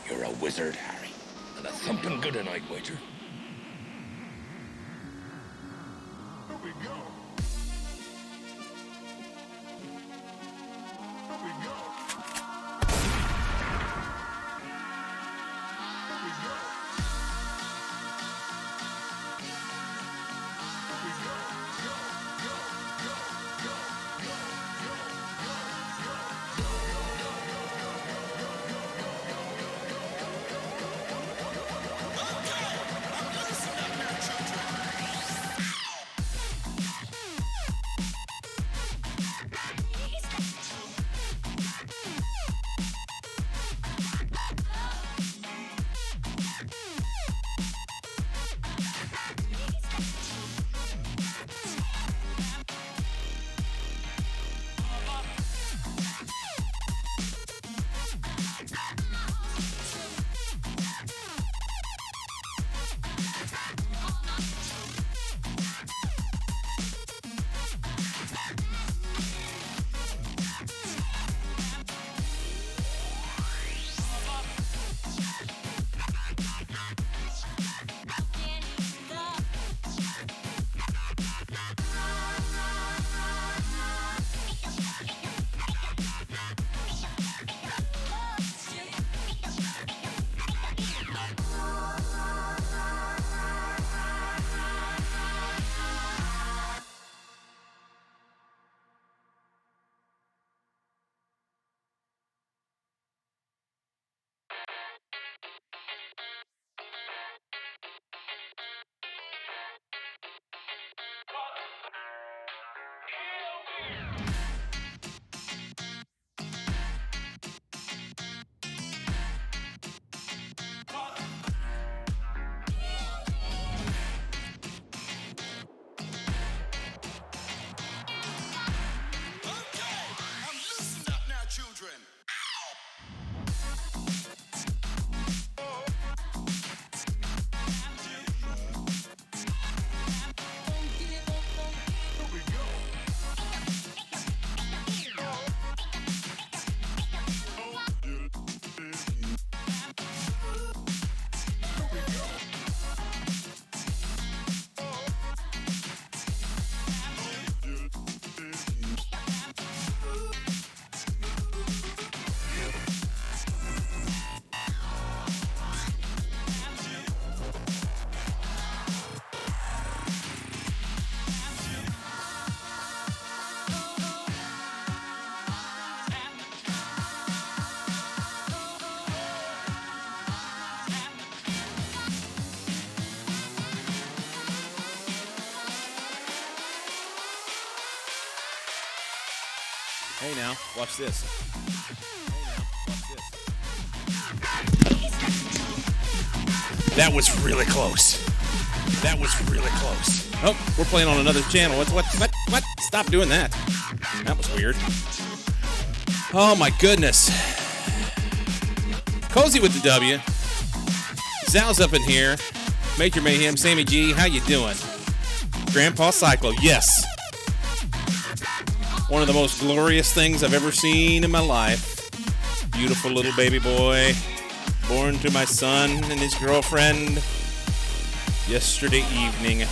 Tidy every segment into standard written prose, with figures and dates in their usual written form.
You're a wizard, Harry. And a thumping good a night, wager. Here we go. Here we go. Hey now, watch this. That was really close. That was really close. Oh, we're playing on another channel. What? Stop doing that. That was weird. Oh my goodness. Cozy with the W. Zal's up in here. Major Mayhem, Sammy G, how you doing? Grandpa Cyclo, yes. One of the most glorious things I've ever seen in my life. Beautiful little baby boy, born to my son and his girlfriend yesterday evening.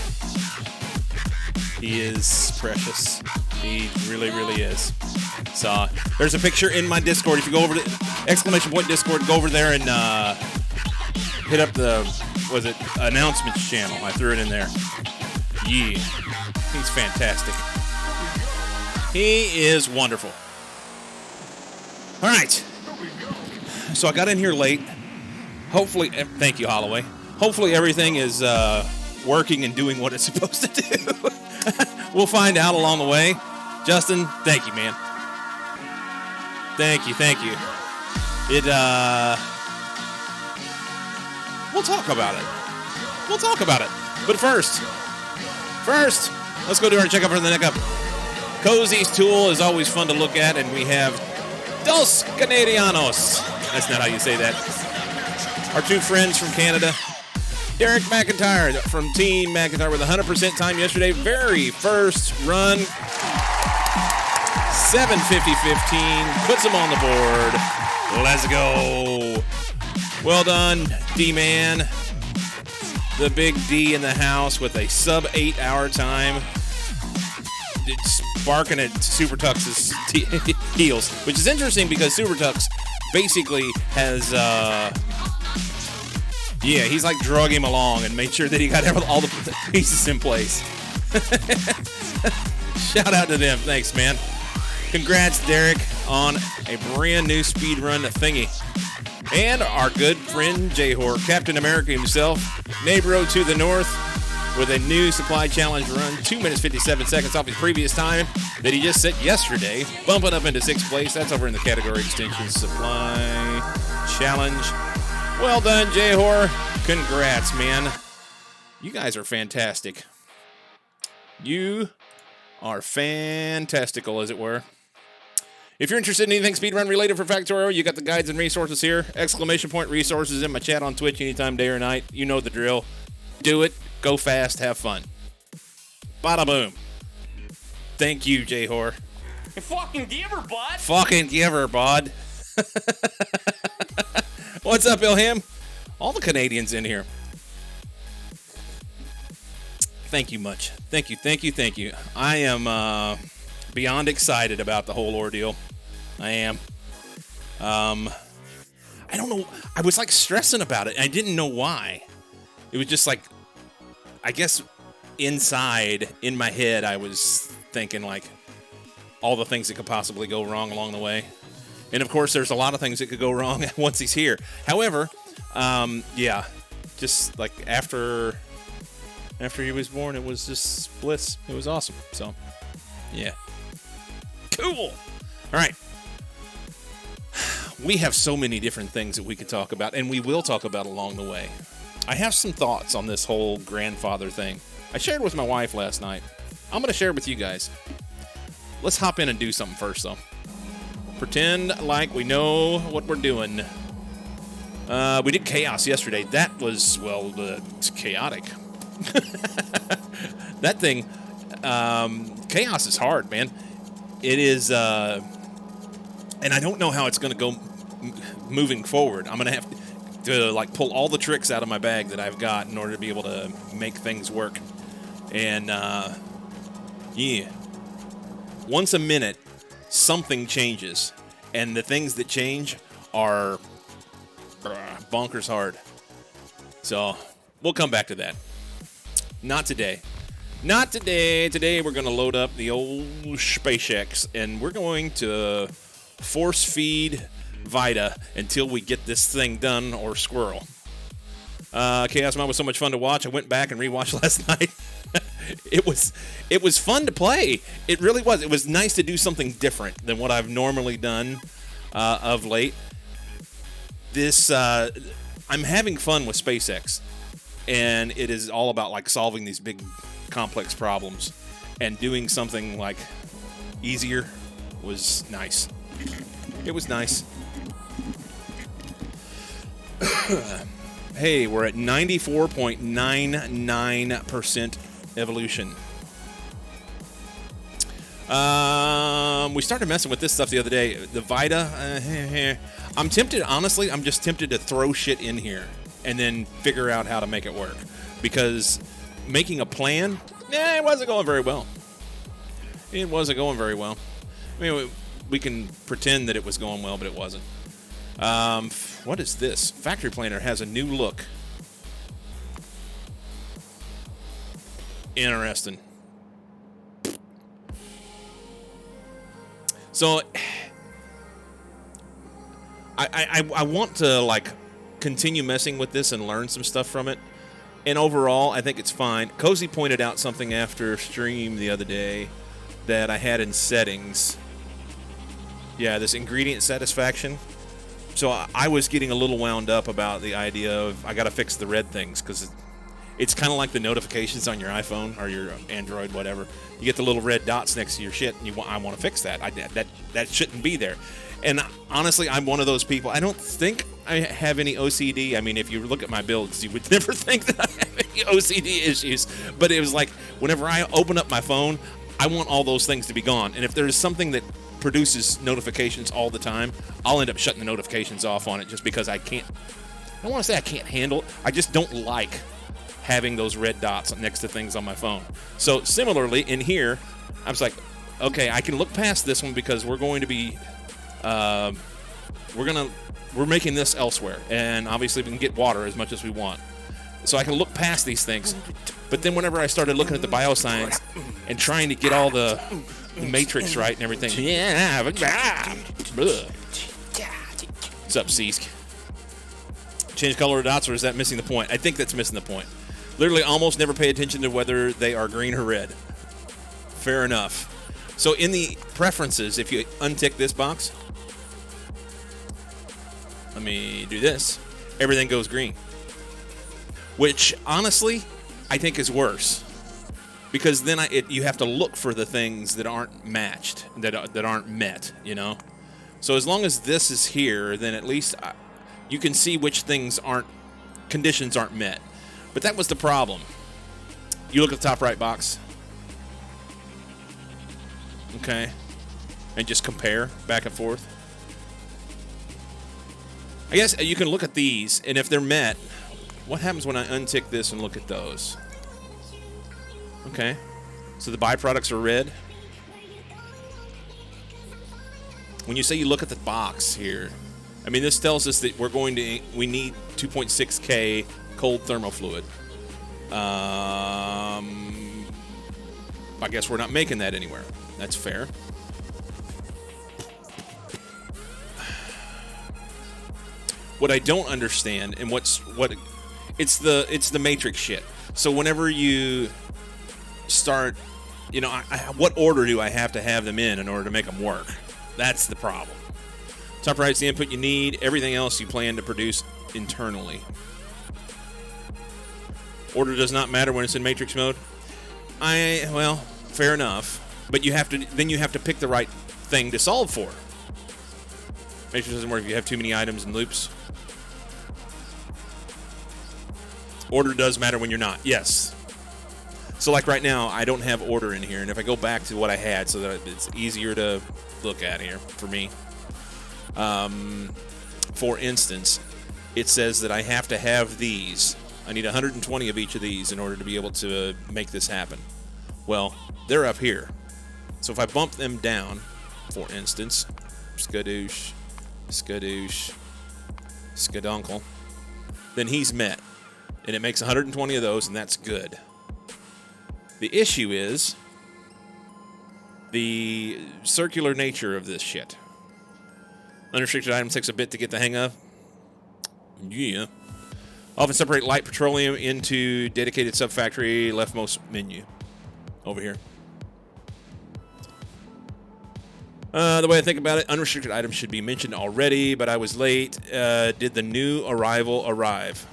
He is precious. He really, really is. So, there's a picture in my Discord. If you go over to ! Discord, go over there and hit up the, announcements channel. I threw it in there. Yeah. He's fantastic. He is wonderful. All right. So I got in here late. Hopefully, thank you, Holloway. Hopefully everything is working and doing what it's supposed to do. We'll find out along the way. Justin, thank you, man. Thank you. We'll talk about it. But first, let's go do our checkup for the neck up. Cozy's tool is always fun to look at, and we have Dos Canadianos. That's not how you say that. Our two friends from Canada. Derek McIntyre from Team McIntyre with 100% time yesterday. Very first run. 750-15 puts him on the board. Let's go. Well done, D-Man. The big D in the house with a sub 8-hour time. It's barking at Super Tux's heels, which is interesting because Super Tux basically has, he's like drug him along and made sure that he got all the pieces in place. Shout out to them. Thanks, man. Congrats, Derek, on a brand new speedrun thingy. And our good friend J-Hor, Captain America himself, Neighbor to the north, with a new supply challenge run, 2 minutes 57 seconds off his previous time that he just set yesterday, bumping up into 6th place. That's over in the category extension supply challenge. Well done, J-Hor. Congrats, man. You guys are fantastic. You are fantastical, as it were. If you're interested in anything speedrun related for Factorio, you got the guides and resources here. Exclamation point resources in my chat on Twitch anytime, day or night. You know the drill. Do it. Go fast. Have fun. Bada boom. Thank you, J-Hor. Fucking give her, bud. Fucking give her, bud. What's up, Ilham? All the Canadians in here. Thank you much. Thank you. I am beyond excited about the whole ordeal. I am. I don't know. I was like stressing about it. I didn't know why. It was just like, I guess inside in my head, I was thinking like all the things that could possibly go wrong along the way. And of course, there's a lot of things that could go wrong once he's here. However, just like after he was born, it was just bliss. It was awesome. So, yeah. Cool. All right. We have so many different things that we could talk about, and we will talk about along the way. I have some thoughts on this whole grandfather thing. I shared with my wife last night. I'm going to share with you guys. Let's hop in and do something first, though. Pretend like we know what we're doing. We did Chaos yesterday. That was, well, it's chaotic. That thing, Chaos is hard, man. It is, and I don't know how it's going to go moving forward. I'm going to have to like pull all the tricks out of my bag that I've got in order to be able to make things work. And, once a minute, something changes. And the things that change are bonkers hard. So, we'll come back to that. Not today. Not today. Today we're going to load up the old spacex, and we're going to force feed Vita until we get this thing done, or squirrel. Chaos Mod was so much fun to watch. I went back and rewatched last night. It was fun to play. It really was. It was nice to do something different than what I've normally done of late. I'm having fun with SpaceX, and it is all about like solving these big complex problems, and doing something like easier was nice. It was nice. Hey, we're at 94.99% evolution. We started messing with this stuff the other day. The Vita, I'm tempted, honestly, I'm just tempted to throw shit in here and then figure out how to make it work. Because making a plan, it wasn't going very well. It wasn't going very well. I mean, we can pretend that it was going well, but it wasn't. What is this? Factory Planner has a new look. Interesting. So, I want to, like, continue messing with this and learn some stuff from it. And overall, I think it's fine. Cozy pointed out something after stream the other day that I had in settings. Yeah, this ingredient satisfaction. So I was getting a little wound up about the idea of I got to fix the red things, because it's kind of like the notifications on your iPhone or your Android, whatever. You get the little red dots next to your shit, and I want to fix that. That shouldn't be there. And honestly, I'm one of those people. I don't think I have any OCD. I mean, if you look at my builds, you would never think that I have any OCD issues. But it was like, whenever I open up my phone, I want all those things to be gone. And if there's something that produces notifications all the time, I'll end up shutting the notifications off on it just because I can't. I don't want to say I can't handle it. I just don't like having those red dots next to things on my phone. So similarly, in here, I was like, okay, I can look past this one because we're going to be, we're making this elsewhere, and obviously we can get water as much as we want. So I can look past these things. But then whenever I started looking at the bioscience and trying to get all the matrix right and everything, yeah, what's up, Seesk? Change color of dots, or is that missing the point? I think that's missing the point. Literally almost never pay attention to whether they are green or red. Fair enough. So in the preferences, if you untick this box, let me do this, everything goes green. Which, honestly, I think is worse. Because then you have to look for the things that aren't matched, that aren't met, you know? So as long as this is here, then at least you can see which conditions aren't met. But that was the problem. You look at the top right box. Okay. And just compare back and forth. I guess you can look at these, and if they're met, what happens when I untick this and look at those? Okay. So the byproducts are red. When you say you look at the box here, I mean, this tells us that we need 2.6K cold thermofluid. I guess we're not making that anywhere. That's fair. What I don't understand, and it's the matrix shit. So whenever you start, you know, what order do I have to have them in order to make them work? That's the problem. Top right's the input you need. Everything else you plan to produce internally. Order does not matter when it's in matrix mode. Well, fair enough. But you have to pick the right thing to solve for. Matrix doesn't work if you have too many items and loops. Order does matter when you're not. Yes. So like right now, I don't have order in here. And if I go back to what I had so that it's easier to look at here for me. For instance, it says that I have to have these. I need 120 of each of these in order to be able to make this happen. Well, they're up here. So if I bump them down, for instance, skadoosh, skadoosh, skadunkle, then he's met. And it makes 120 of those, and that's good. The issue is the circular nature of this shit. Unrestricted item takes a bit to get the hang of. Yeah. Often separate light petroleum into dedicated sub-factory leftmost menu. Over here. The way I think about it, unrestricted items should be mentioned already, but I was late. Did the new arrival arrive?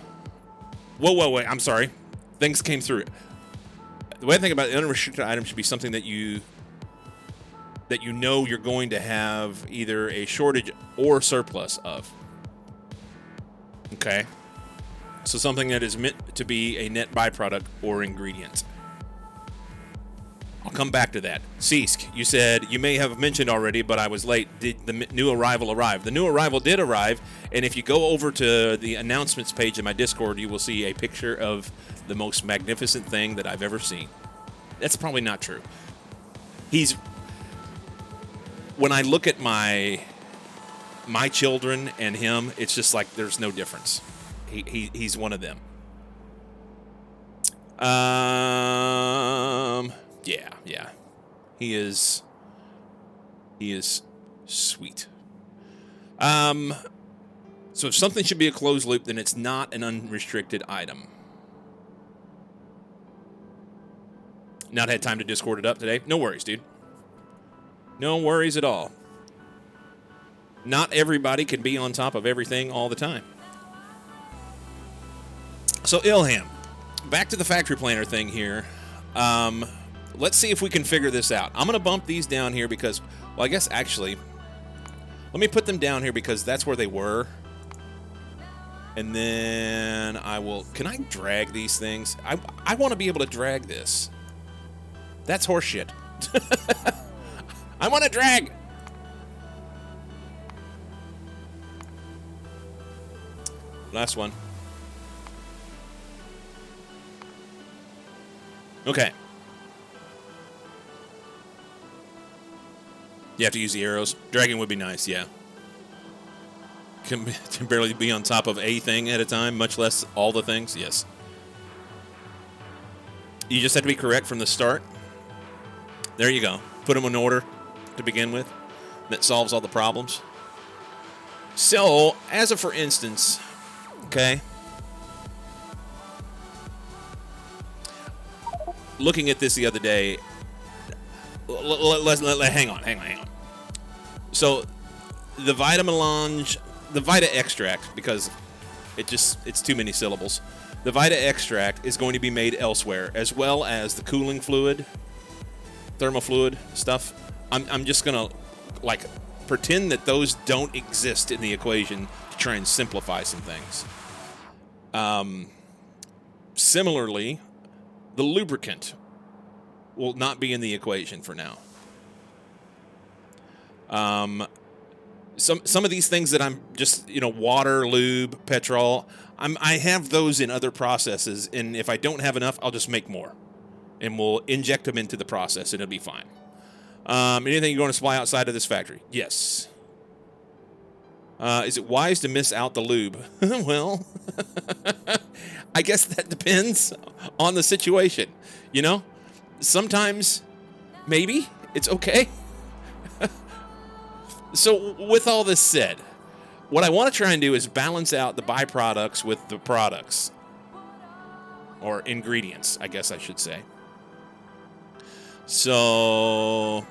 Whoa, wait, I'm sorry. Things came through. The way I think about it, unrestricted items should be something that you know you're going to have either a shortage or surplus of. Okay. So something that is meant to be a net byproduct or ingredient. I'll come back to that. Seesk, you said you may have mentioned already, but I was late. Did the new arrival arrive? The new arrival did arrive, and if you go over to the announcements page in my Discord, you will see a picture of the most magnificent thing that I've ever seen. That's probably not true. When I look at my children and him, it's just like there's no difference. He's one of them. Yeah. He is sweet. So if something should be a closed loop, then it's not an unrestricted item. Not had time to Discord it up today. No worries, dude. No worries at all. Not everybody can be on top of everything all the time. So Ilham, back to the factory planner thing here. Let's see if we can figure this out. I'm going to bump these down here because, well, I guess actually, let me put them down here because that's where they were. And then I will, can I drag these things? I want to be able to drag this. That's horseshit. I want to drag. Last one. Okay. You have to use the arrows. Dragging would be nice, yeah. Can barely be on top of a thing at a time, much less all the things. Yes. You just have to be correct from the start. There you go. Put them in order to begin with. That solves all the problems. So, as a for instance, okay, looking at this the other day, hang on. So, the Vita Melange, the Vita extract, because it's too many syllables. The Vita extract is going to be made elsewhere, as well as the cooling fluid, thermal fluid stuff. I'm just gonna pretend that those don't exist in the equation to try and simplify some things. Similarly, the lubricant will not be in the equation for now. Some of these things that I'm just, water, lube, petrol, I have those in other processes, and if I don't have enough, I'll just make more, and we'll inject them into the process, and it'll be fine. Anything you're going to supply outside of this factory? Yes. Is it wise to miss out the lube? Well, I guess that depends on the situation. Sometimes, maybe, it's okay. So, with all this said, what I want to try and do is balance out the byproducts with the products. Or ingredients, I guess I should say. So,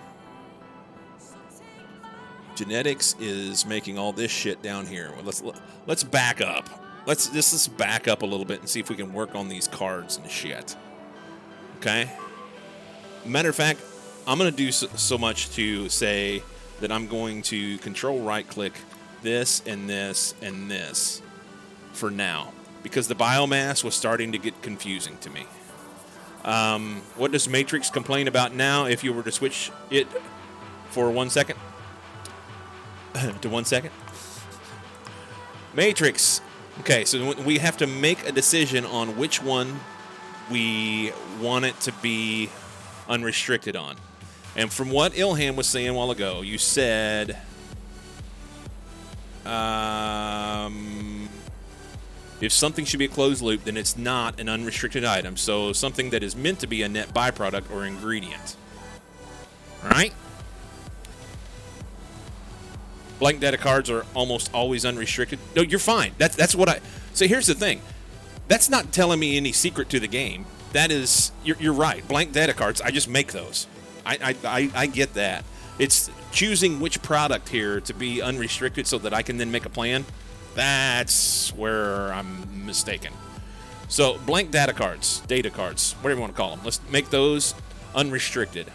genetics is making all this shit down here. Let's back up. Let's back up a little bit and see if we can work on these cards and shit. Okay? Matter of fact, I'm going to do so much to say that I'm going to control right-click this and this and this for now, because the biomass was starting to get confusing to me. What does Matrix complain about now if you were to switch it for 1 second? To 1 second? Matrix. Okay, so we have to make a decision on which one we want it to be unrestricted on. And from what Ilham was saying a while ago, you said if something should be a closed loop, then it's not an unrestricted item. So something that is meant to be a net byproduct or ingredient. All right? Blank data cards are almost always unrestricted. No, you're fine. That's what I... So here's the thing. That's not telling me any secret to the game. That is... You're right. Blank data cards, I just make those. I get that. It's choosing which product here to be unrestricted so that I can then make a plan. That's where I'm mistaken. So, blank data cards, whatever you want to call them. Let's make those unrestricted.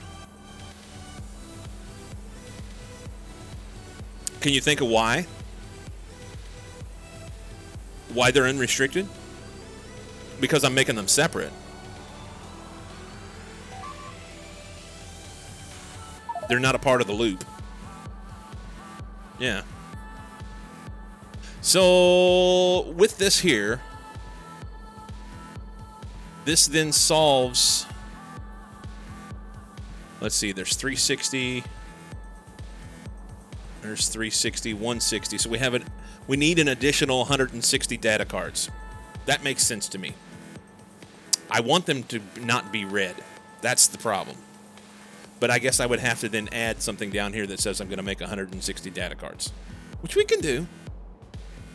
Can you think of why? Why they're unrestricted? Because I'm making them separate. They're not a part of the loop. Yeah. So, with this here, this then solves... Let's see, there's 360... There's 360, 160. So we need an additional 160 data cards. That makes sense to me. I want them to not be red. That's the problem. But I guess I would have to then add something down here that says I'm going to make 160 data cards, which we can do.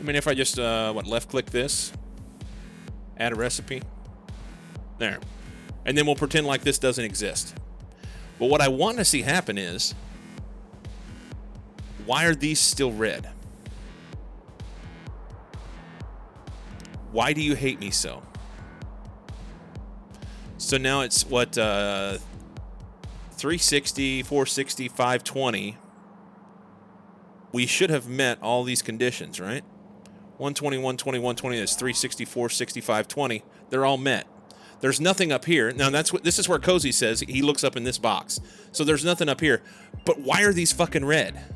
I mean, if I just, left-click this, add a recipe. There. And then we'll pretend like this doesn't exist. But what I want to see happen is, why are these still red? Why do you hate me so? So now it's what, 360, 460, 520. We should have met all these conditions, right? 120, 120, 120, that's 360, 460, 520. They're all met. There's nothing up here. Now, this is where Cozy says he looks up in this box. So there's nothing up here. But why are these fucking red?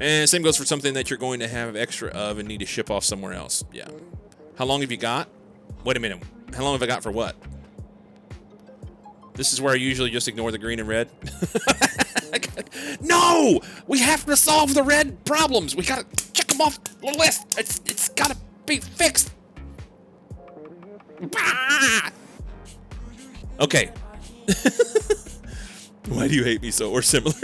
And same goes for something that you're going to have extra of and need to ship off somewhere else. Yeah. How long have you got? Wait a minute. How long have I got for what? This is where I usually just ignore the green and red. No! We have to solve the red problems. We gotta check them off the list. It's gotta be fixed. Bah! Okay. Why do you hate me so, or similar?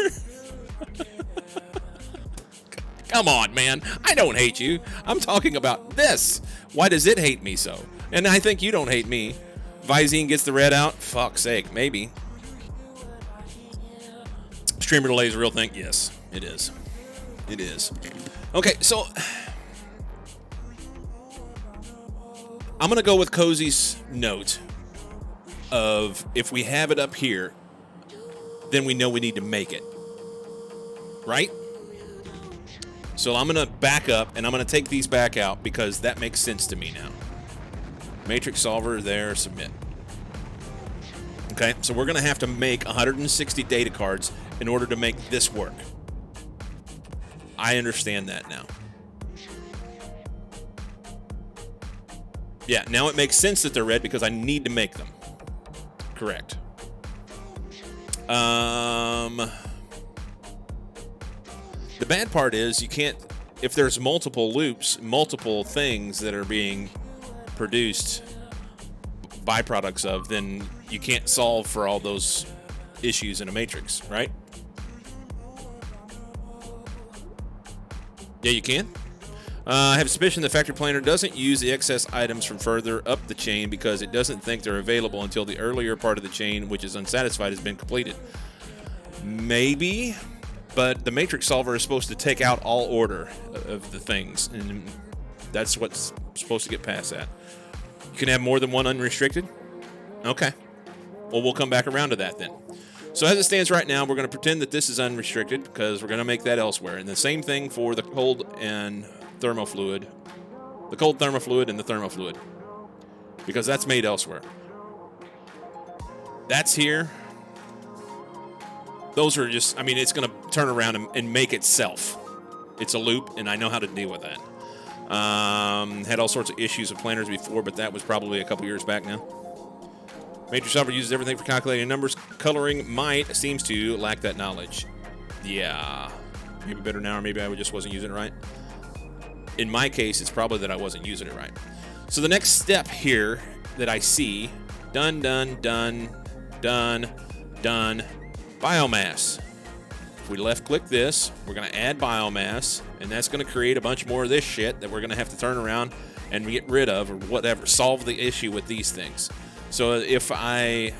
Come on, man. I don't hate you. I'm talking about this. Why does it hate me so? And I think you don't hate me. Visine gets the red out? Fuck's sake, maybe. Streamer delay is a real thing? Yes, it is. It is. Okay, so I'm going to go with Cozy's note of if we have it up here, then we know we need to make it. Right? So I'm going to back up, and I'm going to take these back out because that makes sense to me now. Matrix solver there, submit. Okay, so we're going to have to make 160 data cards in order to make this work. I understand that now. Yeah, now it makes sense that they're red because I need to make them. Correct. The bad part is you can't, if there's multiple loops, multiple things that are being produced, byproducts of, then you can't solve for all those issues in a matrix, right? Yeah, you can. I have a suspicion the factory planner doesn't use the excess items from further up the chain because it doesn't think they're available until the earlier part of the chain, which is unsatisfied, has been completed. Maybe, but the matrix solver is supposed to take out all order of the things, and that's what's supposed to get past that. You can have more than one unrestricted? Okay. Well, we'll come back around to that then. So as it stands right now, we're going to pretend that this is unrestricted because we're going to make that elsewhere. And the same thing for the cold and thermofluid. The cold thermofluid and the thermofluid. Because that's made elsewhere. That's here. Those are just, I mean, it's going to turn around and make itself. It's a loop, and I know how to deal with that. Had all sorts of issues with planners before, but that was probably a couple years back now. Matrix solver uses everything for calculating numbers. Coloring seems to lack that knowledge. Yeah. Maybe better now, or maybe I just wasn't using it right. In my case, it's probably that I wasn't using it right. So the next step here that I see, done, biomass. If we left-click this, we're going to add biomass, and that's going to create a bunch more of this shit that we're going to have to turn around and get rid of or whatever, solve the issue with these things. So if I'm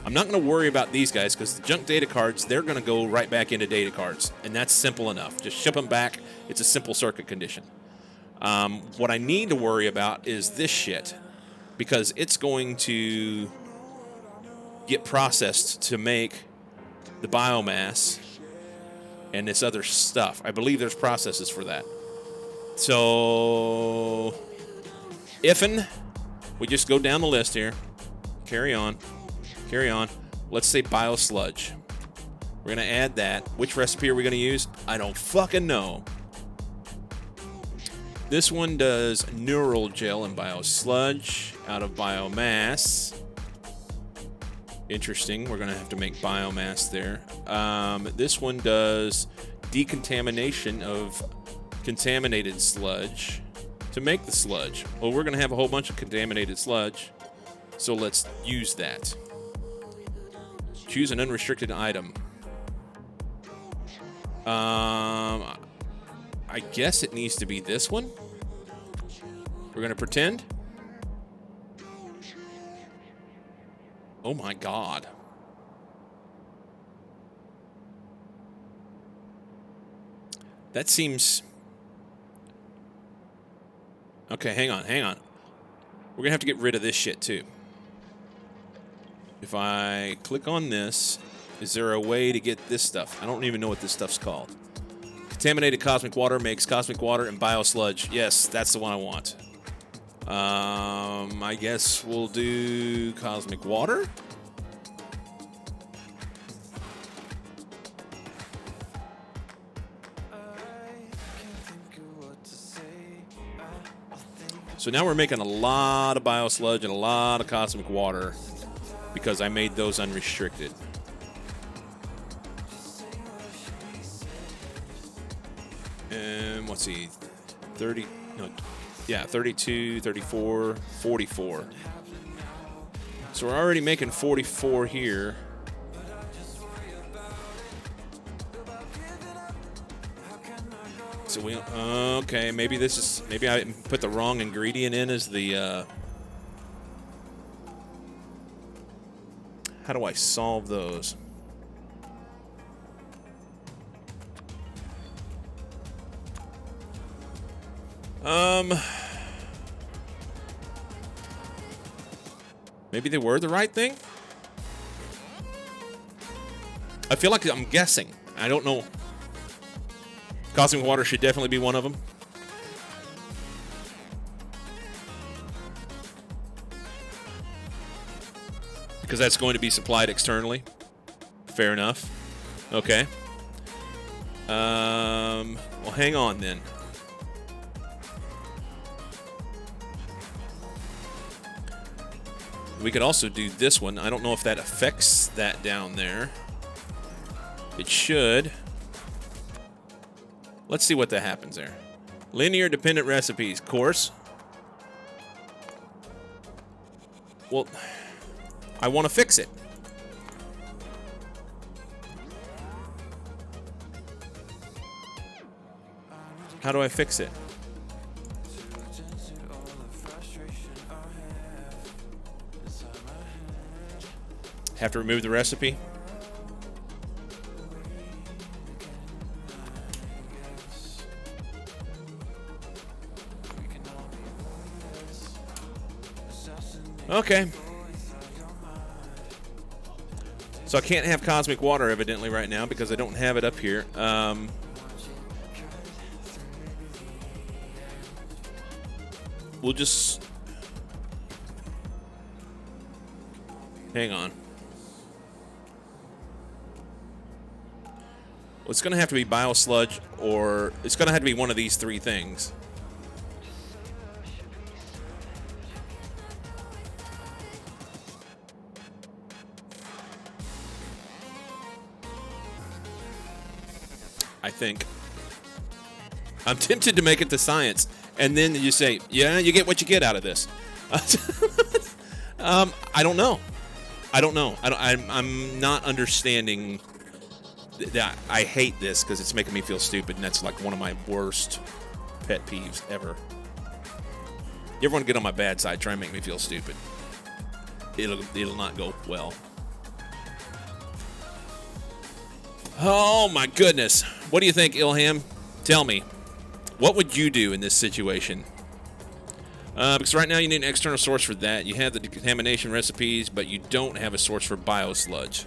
not going to worry about these guys because the junk data cards, they're going to go right back into data cards, and that's simple enough. Just ship them back. It's a simple circuit condition. What I need to worry about is this shit because it's going to get processed to make the biomass and this other stuff. I believe there's processes for that. So, we just go down the list here. Carry on. Let's say biosludge. We're going to add that. Which recipe are we going to use? I don't fucking know. This one does neural gel and biosludge out of biomass. Interesting. We're going to have to make biomass there. This one does decontamination of contaminated sludge to make the sludge. Well, we're going to have a whole bunch of contaminated sludge, so let's use that. Choose an unrestricted item. I guess it needs to be this one. We're going to pretend. Oh my God. That seems... Okay, hang on. We're going to have to get rid of this shit too. If I click on this, is there a way to get this stuff? I don't even know what this stuff's called. Contaminated cosmic water makes cosmic water and biosludge. Yes, that's the one I want. I guess we'll do cosmic water. So now we're making a lot of biosludge and a lot of cosmic water because I made those unrestricted. And let's see, 30, no, yeah, 32, 34, 44. So we're already making 44 here. So we, okay, maybe this is, maybe I put the wrong ingredient in as the, how do I solve those? Maybe they were the right thing? I feel like I'm guessing. I don't know. Cosmic water should definitely be one of them. Because that's going to be supplied externally. Fair enough. Okay. Well, hang on then. We could also do this one. I don't know if that affects that down there. It should. Let's see what that happens there. Linear dependent recipes, course. Well, I want to fix it. How do I fix it? Have to remove the recipe. Okay. So I can't have cosmic water evidently right now because I don't have it up here. We'll just hang on. Well, it's going to have to be biosludge, or it's going to have to be one of these three things. I think. I'm tempted to make it to science, and then you say, yeah, you get what you get out of this. I don't know. I don't know. I'm not understanding. I hate this because it's making me feel stupid, and that's like one of my worst pet peeves ever. You ever want to get on my bad side, try and make me feel stupid. It'll not go well. Oh my goodness. What do you think, Ilham? Tell me. What would you do in this situation? Because right now you need an external source for that. You have the decontamination recipes, but you don't have a source for biosludge.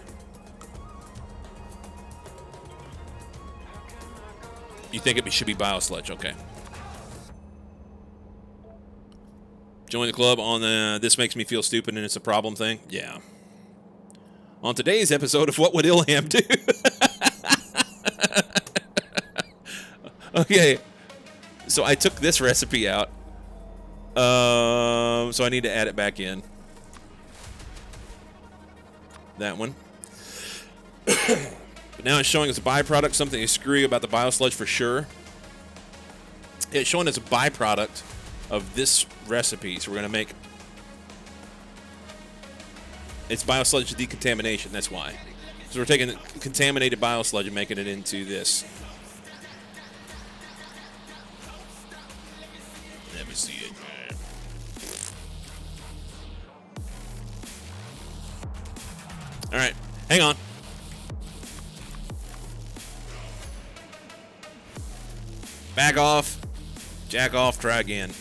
You think it should be biosludge? Okay. Join the club on the This Makes Me Feel Stupid and It's a Problem thing? Yeah. On today's episode of What Would Ilham Do? Okay. So I took this recipe out. So I need to add it back in. That one. But now it's showing as a byproduct. Something is screwy about the biosludge for sure. It's showing as a byproduct of this recipe. So we're going to make... It's biosludge decontamination. That's why. So we're taking contaminated biosludge and making it into this. Let me see it. All right. Hang on. Back off. Jack off. Try again.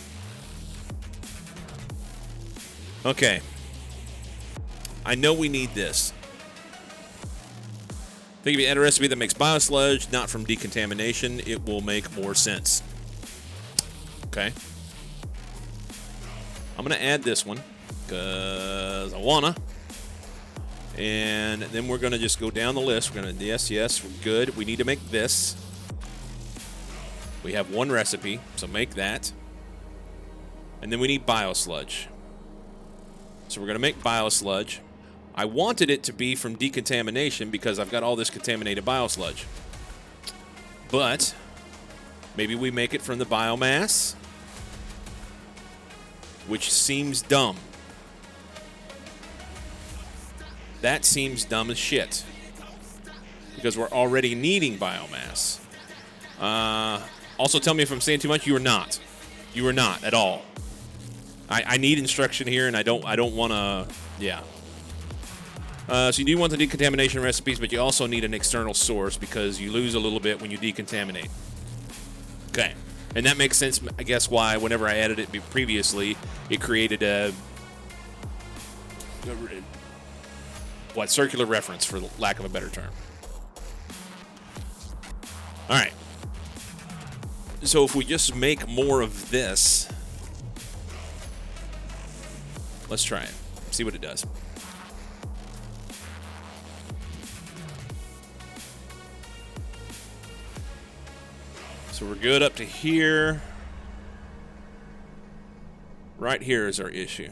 Okay. I know we need this. I think if you add a recipe that makes biosludge, not from decontamination, it will make more sense. Okay. I'm going to add this one because I wanna. And then we're going to just go down the list. We're going to, yes, we're good. We need to make this. We have one recipe, so make that. And then we need biosludge. So we're going to make biosludge. I wanted it to be from decontamination because I've got all this contaminated biosludge. But maybe we make it from the biomass, which seems dumb. That seems dumb as shit because we're already needing biomass. Also, tell me if I'm saying too much. You are not. You are not at all. I need instruction here, and I don't want to. Yeah. So you do want the decontamination recipes, but you also need an external source because you lose a little bit when you decontaminate. Okay. And that makes sense, I guess, why whenever I added it previously, it created a circular reference, for lack of a better term. All right. So if we just make more of this, let's try it. See what it does. So we're good up to here. Right here is our issue.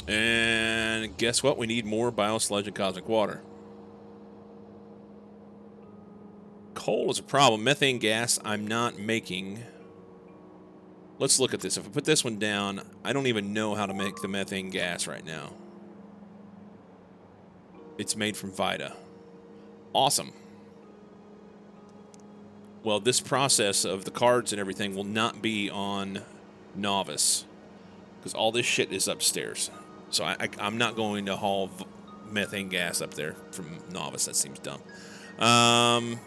And guess what? We need more biosludge and cosmic water. Coal is a problem. Methane gas I'm not making. Let's look at this. If I put this one down, I don't even know how to make the methane gas right now. It's made from Vita. Awesome. Well, this process of the cards and everything will not be on Novice because all this shit is upstairs. So I'm not going to haul methane gas up there from Novice. That seems dumb. That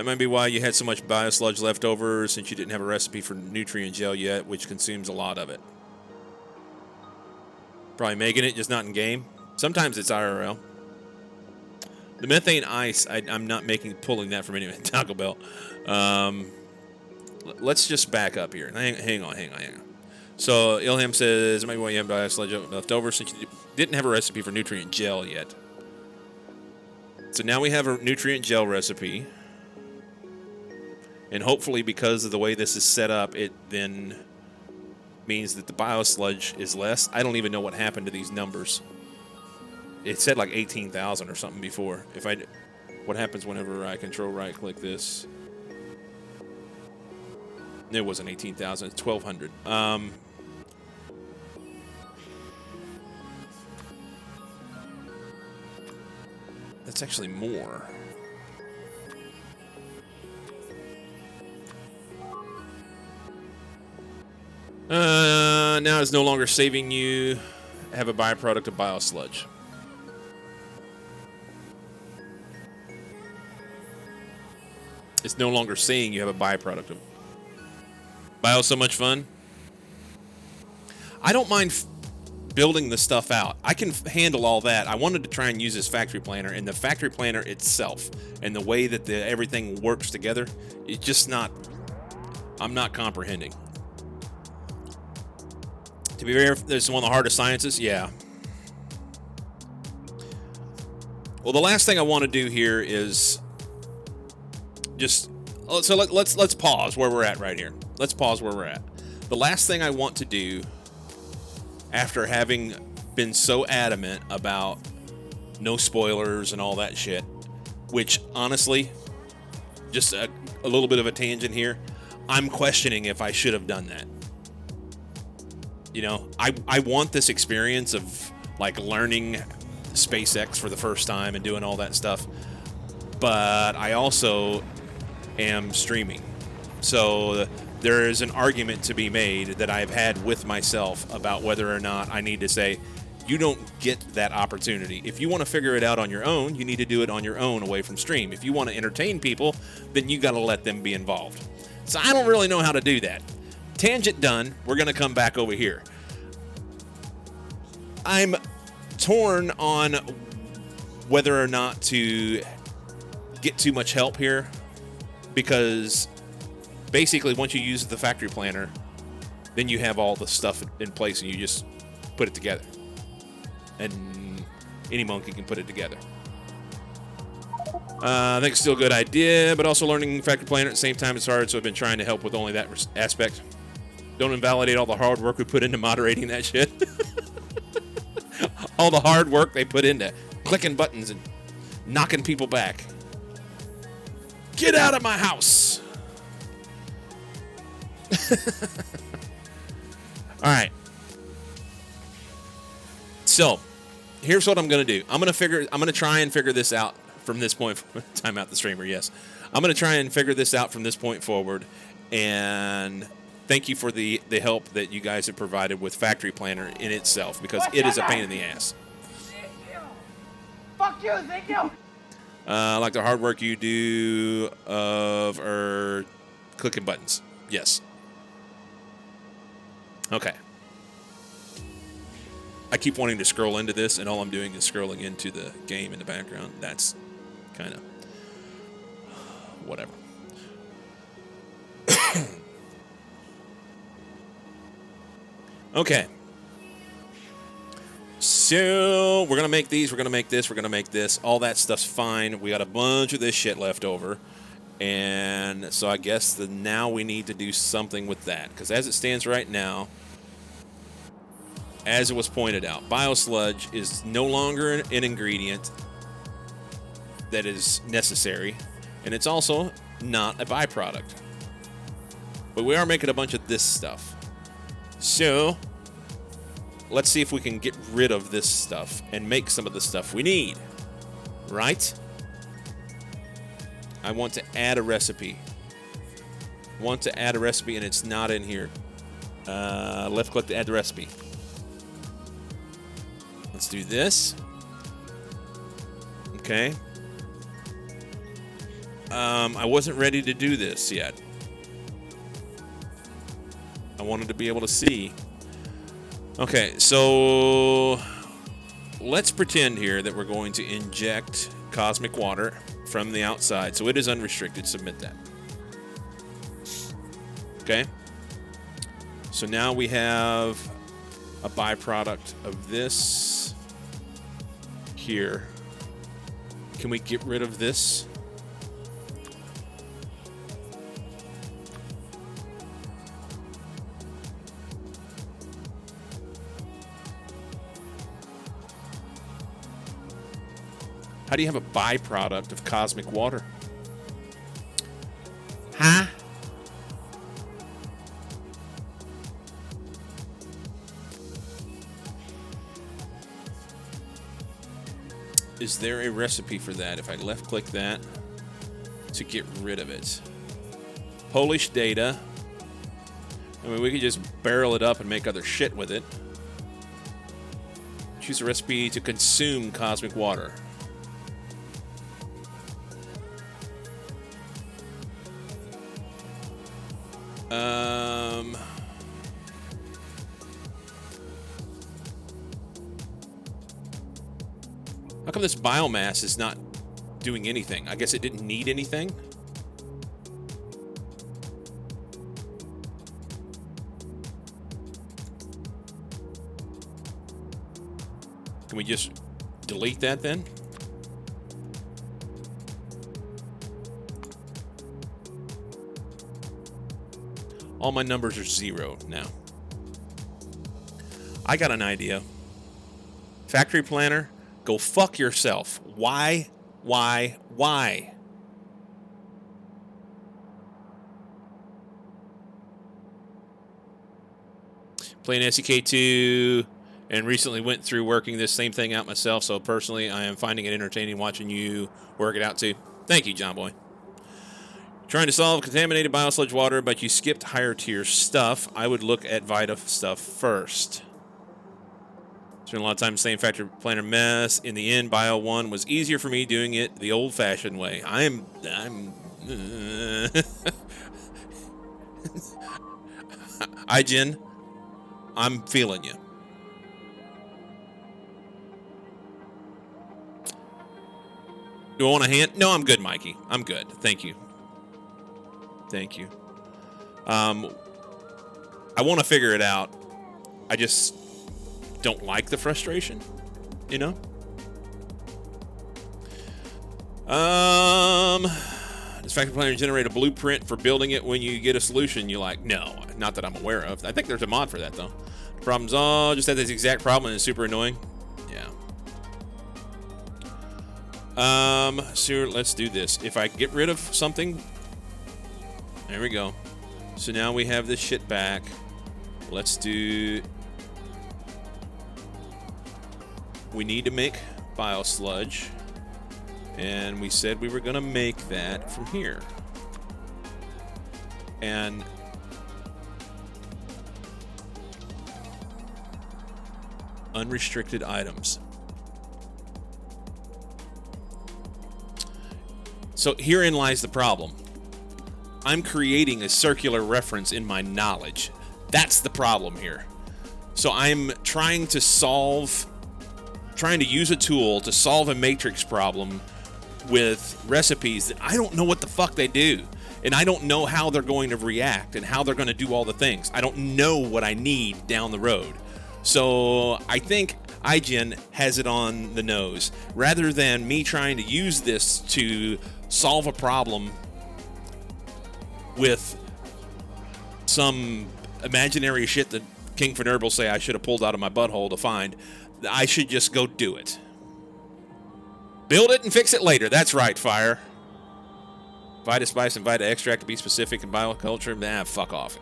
might be why you had so much biosludge left over, since you didn't have a recipe for nutrient gel yet, which consumes a lot of it. Probably making it, just not in game. Sometimes it's IRL. The methane ice, I'm not pulling that from any Taco Bell. Let's just back up here. Hang on. So Ilham says, maybe why you have biosludge left over, since you didn't have a recipe for nutrient gel yet. So now we have a nutrient gel recipe. And hopefully, because of the way this is set up, it then means that the biosludge is less. I don't even know what happened to these numbers. It said like 18,000 or something before. What happens whenever I control right click this? It wasn't 18,000. It's 1,200. That's actually more. Now it's no longer saving you have a byproduct of biosludge. It's no longer saying you have a byproduct of bio. So much fun. I don't mind building the stuff out. I can handle all that. I wanted to try and use this factory planner, and the factory planner itself and the way that everything works together, it's just not, I'm not comprehending. To be fair, this is one of the hardest sciences. Yeah. Well, the last thing I want to do here is just, so let's pause where we're at right here. Let's pause where we're at. The last thing I want to do, after having been so adamant about no spoilers and all that shit, which honestly, just a little bit of a tangent here, I'm questioning if I should have done that. You know, I want this experience of like learning SpaceX for the first time and doing all that stuff, but I also am streaming. So there is an argument to be made that I've had with myself about whether or not I need to say, you don't get that opportunity. If you want to figure it out on your own, you need to do it on your own away from stream. If you want to entertain people, then you got to let them be involved. So I don't really know how to do that. Tangent done. We're going to come back over here. I'm torn on whether or not to get too much help here, because basically once you use the factory planner, then you have all the stuff in place and you just put it together. And any monkey can put it together. I think it's still a good idea, but also learning Factory Planner at the same time is hard, so I've been trying to help with only that aspect. Don't invalidate all the hard work we put into moderating that shit. All the hard work they put into clicking buttons and knocking people back. Get out of my house! All right. So, here's what I'm going to do. I'm going to try and figure this out from this point. Time out the streamer, yes. I'm going to try and figure this out from this point forward. And thank you for the help that you guys have provided with Factory Planner in itself, because it is a pain in the ass. Thank you. Fuck you, thank you. Like the hard work you do of clicking buttons. Yes. Okay. I keep wanting to scroll into this, and all I'm doing is scrolling into the game in the background. That's kind of whatever. Okay. So we're going to make these, we're going to make this, we're going to make this. All that stuff's fine. We got a bunch of this shit left over. And so I guess now we need to do something with that. Because as it stands right now, as it was pointed out, biosludge is no longer an ingredient that is necessary. And it's also not a byproduct. But we are making a bunch of this stuff. So let's see if we can get rid of this stuff and make some of the stuff we need. Right? I want to add a recipe. Want to add a recipe, and it's not in here. Left click to add the recipe. Let's do this. Okay. I wasn't ready to do this yet. I wanted to be able to see. Okay, so let's pretend here that we're going to inject cosmic water from the outside. So it is unrestricted. Submit that. Okay. So now we have a byproduct of this here. Can we get rid of this? How do you have a byproduct of cosmic water? Huh? Is there a recipe for that? If I left click that to get rid of it. Polish data. I mean, we could just barrel it up and make other shit with it. Choose a recipe to consume cosmic water. How come this biomass is not doing anything? I guess it didn't need anything? Can we just delete that then? All my numbers are 0 now. I got an idea. Factory Planner, go fuck yourself. Why? Playing SEK2 and recently went through working this same thing out myself, so personally I am finding it entertaining watching you work it out too. Thank you, John Boy. Trying to solve contaminated biosludge water, but you skipped higher tier stuff. I would look at Vita stuff first. Spent a lot of time saying Factory Planner mess. In the end, Bio 1 was easier for me doing it the old-fashioned way. I'm Ijin, I'm feeling you. Do I want a hand? No, I'm good, Mikey. I'm good. Thank you. Thank you. I want to figure it out. I just don't like the frustration, you know? Does Factory Planner generate a blueprint for building it when you get a solution? You're like, no, not that I'm aware of. I think there's a mod for that, though. The problem's all just had this exact problem and it's super annoying. Yeah. So let's do this. If I get rid of something, there we go. So now we have this shit back. Let's do... We need to make biosludge. And we said we were going to make that from here. And unrestricted items. So herein lies the problem. I'm creating a circular reference in my knowledge. That's the problem here. So I'm trying to use a tool to solve a matrix problem with recipes that I don't know what the fuck they do. And I don't know how they're going to react and how they're going to do all the things. I don't know what I need down the road. So I think IGN has it on the nose. Rather than me trying to use this to solve a problem with some imaginary shit that King Fenerd will say I should have pulled out of my butthole to find, I should just go do it. Build it and fix it later. That's right, Fire. Vita Spice and Vita Extract to be specific in bioculture. Nah, fuck off.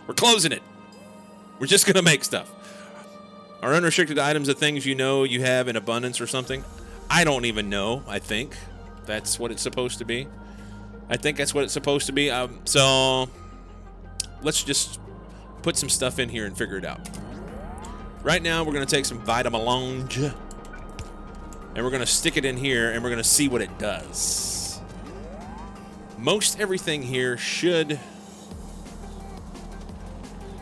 We're closing it. We're just going to make stuff. Are unrestricted items the things you know you have in abundance or something? I don't even know. I think that's what it's supposed to be. So let's just put some stuff in here and figure it out. Right now, we're going to take some Vita Melange, and we're going to stick it in here, and we're going to see what it does. Most everything here should...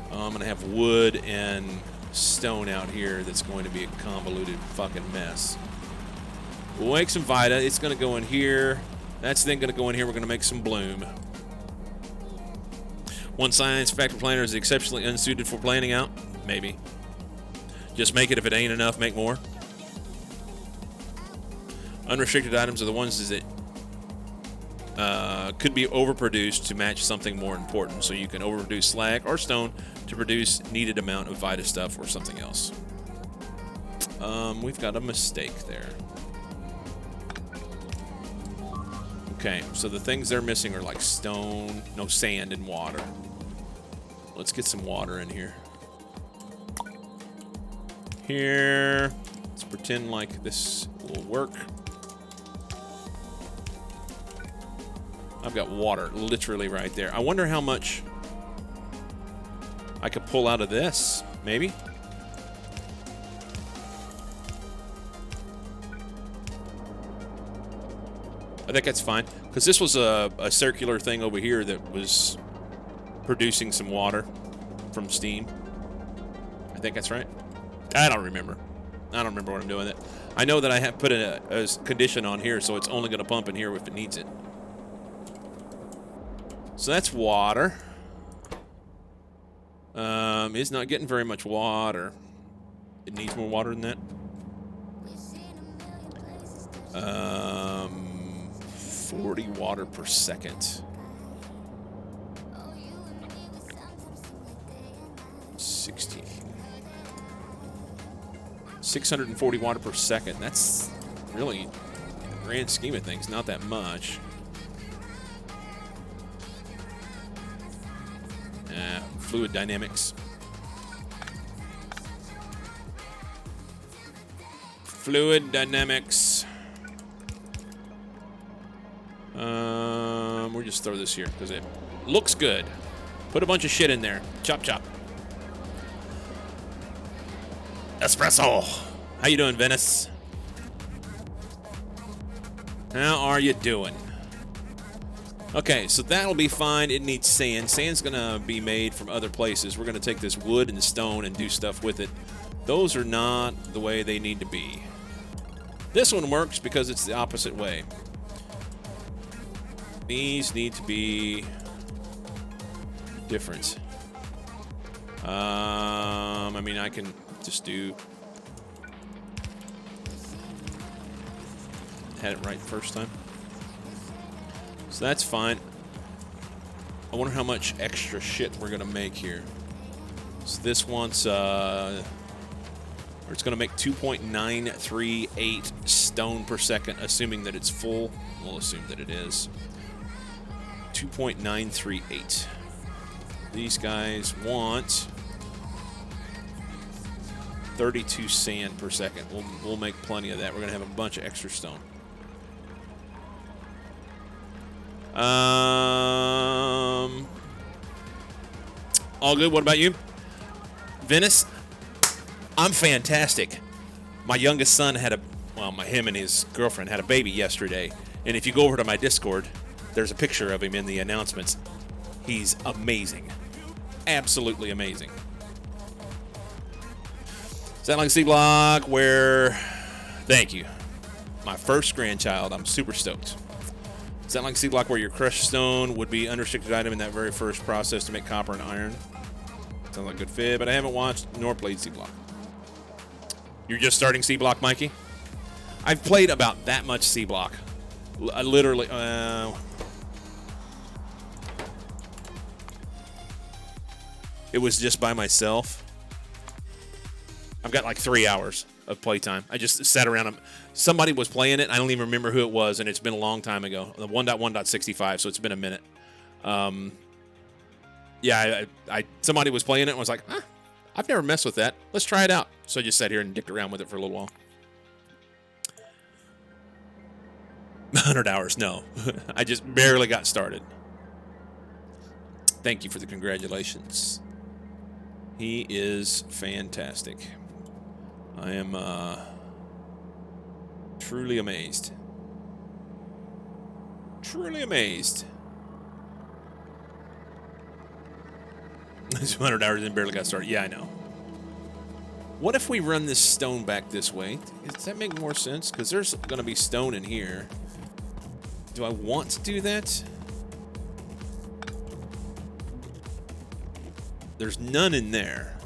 I'm going to have wood and stone out here that's going to be a convoluted fucking mess. We'll make some Vita. It's going to go in here. That's then going to go in here. We're going to make some bloom. One science factor planner is exceptionally unsuited for planning out? Maybe. Just make it. If it ain't enough, make more. Unrestricted items are the ones that could be overproduced to match something more important. So you can overproduce slag or stone to produce needed amount of Vita stuff or something else. We've got a mistake there. Okay, so the things they're missing are like stone, no sand, and water. Let's get some water in here. Here, let's pretend like this will work. I've got water literally right there. I wonder how much I could pull out of this, maybe? I think that's fine, because this was a circular thing over here that was producing some water from steam. I think that's right. I don't remember. I don't remember what I'm doing with it. I know that I have put a condition on here, so it's only going to pump in here if it needs it. So that's water. It's not getting very much water. It needs more water than that. 40 water per second. 16. 640 water per second. That's really, in the grand scheme of things, not that much. Fluid dynamics. Fluid dynamics. We'll just throw this here because it looks good. Put a bunch of shit in there. Chop, chop. Espresso. How you doing, Venice? How are you doing? Okay, so that'll be fine. It needs sand. Sand's going to be made from other places. We're going to take this wood and stone and do stuff with it. Those are not the way they need to be. This one works because it's the opposite way. These need to be different. I mean, I can just do had it right the first time. So that's fine. I wonder how much extra shit we're going to make here. So this wants, or it's going to make 2.938 stone per second, assuming that it's full. We'll assume that it is. 2.938. These guys want 32 sand per second. We'll make plenty of that. We're going to have a bunch of extra stone. All good. What about you? Venice? I'm fantastic. My youngest son had him and his girlfriend had a baby yesterday. And if you go over to my Discord, there's a picture of him in the announcements. He's amazing. Absolutely amazing. Satellite C Block, thank you. My first grandchild, I'm super stoked. Satellite C Block, where your crushed stone would be unrestricted item in that very first process to make copper and iron. Sounds like a good fit, but I haven't watched nor played C Block. You're just starting C Block, Mikey? I've played about that much C Block. Literally, it was just by myself. I've got like 3 hours of playtime. I just sat around. Somebody was playing it. I don't even remember who it was, and it's been a long time ago. The 1.1.65, so it's been a minute. Yeah, somebody was playing it and was like, I've never messed with that. Let's try it out. So I just sat here and dicked around with it for a little while. 100 hours, no. I just barely got started. Thank you for the congratulations. He is fantastic. I am truly amazed. Truly amazed. 200 hours and barely got started. Yeah, I know. What if we run this stone back this way? Does that make more sense? Because there's going to be stone in here. Do I want to do that? There's none in there.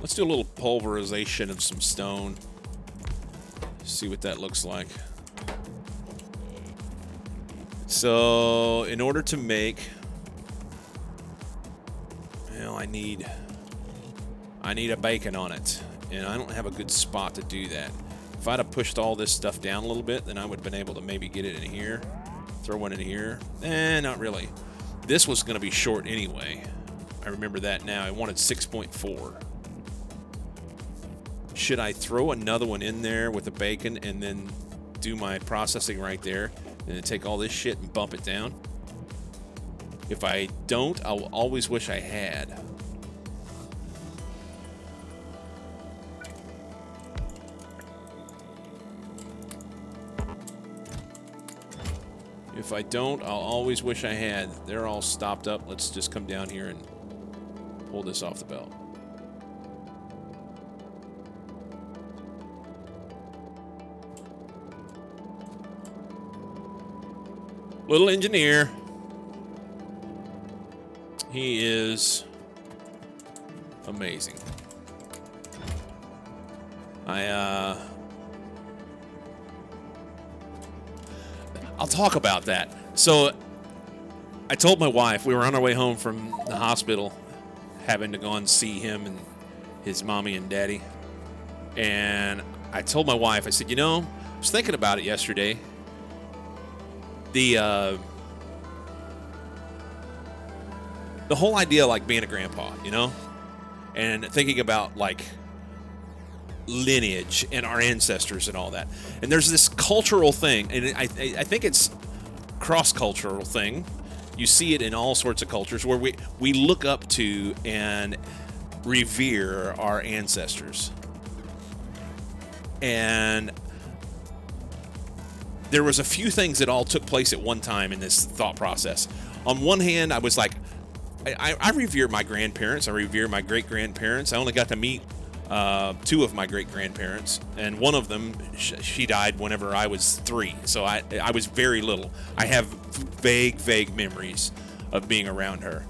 Let's do a little pulverization of some stone. See what that looks like. So, in order to make... Well, I need a bacon on it. And I don't have a good spot to do that. If I'd have pushed all this stuff down a little bit, then I would have been able to maybe get it in here. Throw one in here. Not really. This was going to be short anyway. I remember that now. I wanted 6.4. Should I throw another one in there with the bacon and then do my processing right there and then take all this shit and bump it down? If I don't, I'll always wish I had. If I don't, I'll always wish I had. They're all stopped up. Let's just come down here and pull this off the belt. Little engineer. He is amazing. I'll talk about that. So I told my wife, we were on our way home from the hospital, having to go and see him and his mommy and daddy. And I told my wife, I said, you know, I was thinking about it yesterday. The whole idea, like being a grandpa, you know, and thinking about like lineage and our ancestors and all that. And there's this cultural thing, and I think it's cross-cultural thing. You see it in all sorts of cultures where we look up to and revere our ancestors. And there was a few things that all took place at one time in this thought process. On one hand, I was like, I revere my grandparents. I revere my great-grandparents. I only got to meet two of my great-grandparents, and one of them, she died whenever I was 3, so I was very little. I have vague memories of being around her.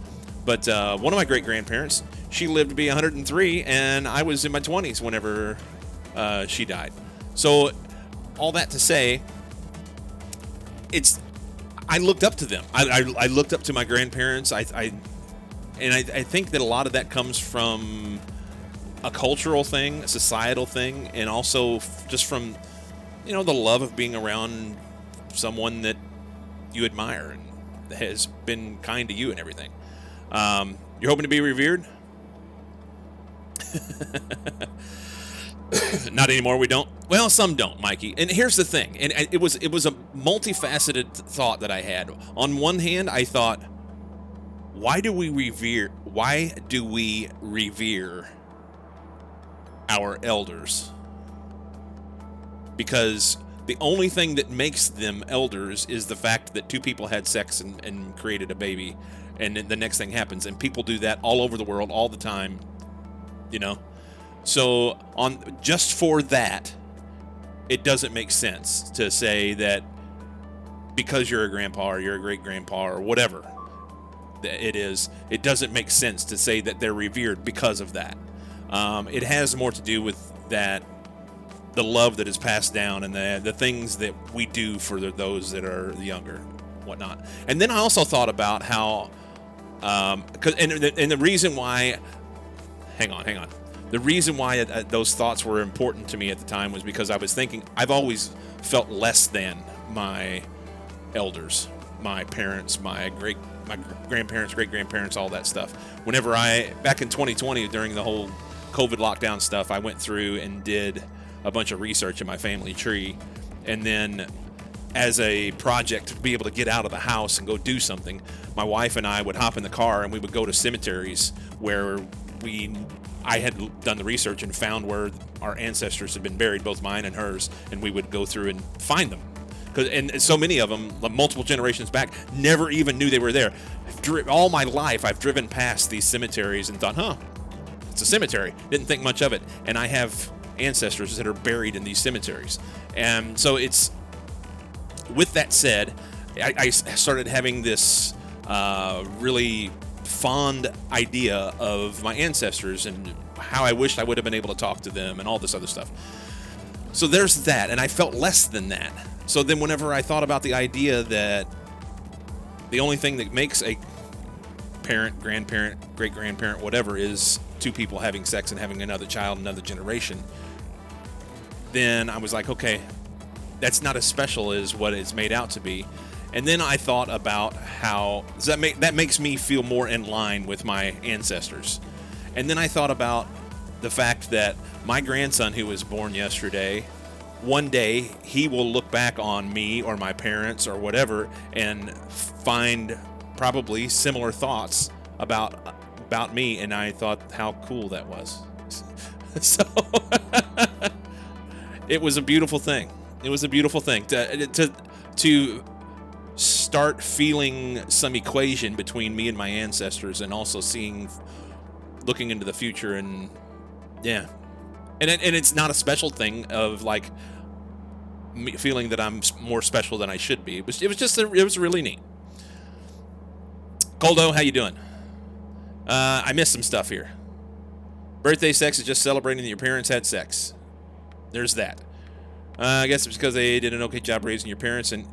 But one of my great-grandparents, she lived to be 103, and I was in my 20s whenever she died. So all that to say, I looked up to them. I looked up to my grandparents. I think that a lot of that comes from a cultural thing, a societal thing, and also just from, the love of being around someone that you admire and has been kind to you and everything. You're hoping to be revered? Not anymore, we don't. Well, some don't, Mikey. And here's the thing. And it was a multifaceted thought that I had. On one hand, I thought, why do we revere our elders? Because the only thing that makes them elders is the fact that two people had sex and created a baby, and then the next thing happens. And people do that all over the world all the time, So just for that, it doesn't make sense to say that because you're a grandpa or you're a great-grandpa or whatever it is, it doesn't make sense to say that they're revered because of that. It has more to do with that, the love that is passed down and the things that we do for those that are younger, whatnot. And then I also thought about how, and the reason why, hang on. The reason why those thoughts were important to me at the time was because I was thinking, I've always felt less than my elders, my parents, my grandparents, great-grandparents, all that stuff. Whenever back in 2020, during the whole COVID lockdown stuff, I went through and did a bunch of research in my family tree. And then as a project to be able to get out of the house and go do something, my wife and I would hop in the car and we would go to cemeteries where I had done the research and found where our ancestors had been buried, both mine and hers, and we would go through and find them. And so many of them, multiple generations back, never even knew they were there. All my life, I've driven past these cemeteries and thought, it's a cemetery. Didn't think much of it. And I have ancestors that are buried in these cemeteries. And so with that said, I started having this really fond idea of my ancestors and how I wished I would have been able to talk to them and all this other stuff. So there's that, and I felt less than that. So then whenever I thought about the idea that the only thing that makes a parent, grandparent, great-grandparent, whatever, is two people having sex and having another child, another generation, then I was like, okay, that's not as special as what it's made out to be. And then I thought about how that makes me feel more in line with my ancestors. And then I thought about the fact that my grandson, who was born yesterday, one day he will look back on me or my parents or whatever and find probably similar thoughts about me. And I thought how cool that was. So it was a beautiful thing. It was a beautiful thing to start feeling some equation between me and my ancestors, and also looking into the future, and yeah, and it's not a special thing of like me feeling that I'm more special than I should be. It was really neat. Coldo, how you doing? I missed some stuff here. Birthday sex is just celebrating that your parents had sex. There's that. I guess it's because they did an okay job raising your parents, and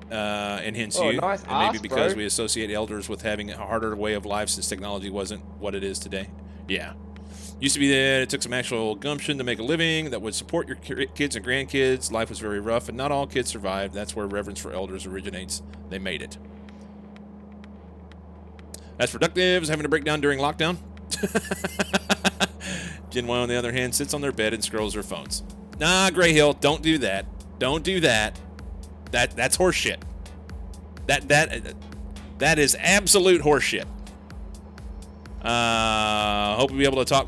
hence you. Nice and maybe ass, because bro. we associate elders with having a harder way of life since technology wasn't what it is today. Yeah. Used to be that it took some actual gumption to make a living that would support your kids and grandkids. Life was very rough, and not all kids survived. That's where reverence for elders originates. They made it. As productive as having to break down during lockdown. Gen Y, on the other hand, sits on their bed and scrolls their phones. Nah, Gray Hill, don't do that. Don't do that. That's horseshit. That is absolute horseshit. Hope we'll be able to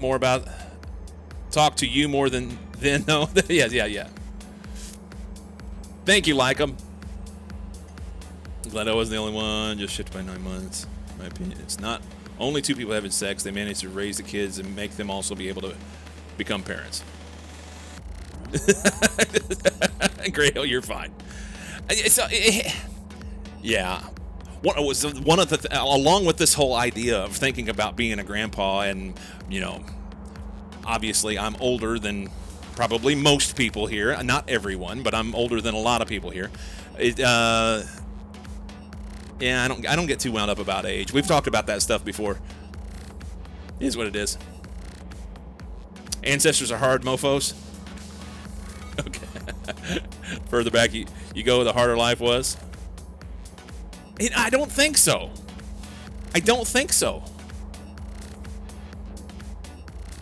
talk to you more than though. Yeah. Thank you, Lycum. Glad I wasn't the only one. Just shifted by 9 months. In my opinion, it's not only two people having sex. They manage to raise the kids and make them also be able to become parents. Great, you're fine. Yeah. one of the along with this whole idea of thinking about being a grandpa, and you know, obviously I'm older than probably most people here. Not everyone, but I'm older than a lot of people here. Yeah, I don't get too wound up about age. We've talked about that stuff before. It is what it is. Ancestors are hard, mofos. Okay. Further back you go, the harder life was. I don't think so. I don't think so.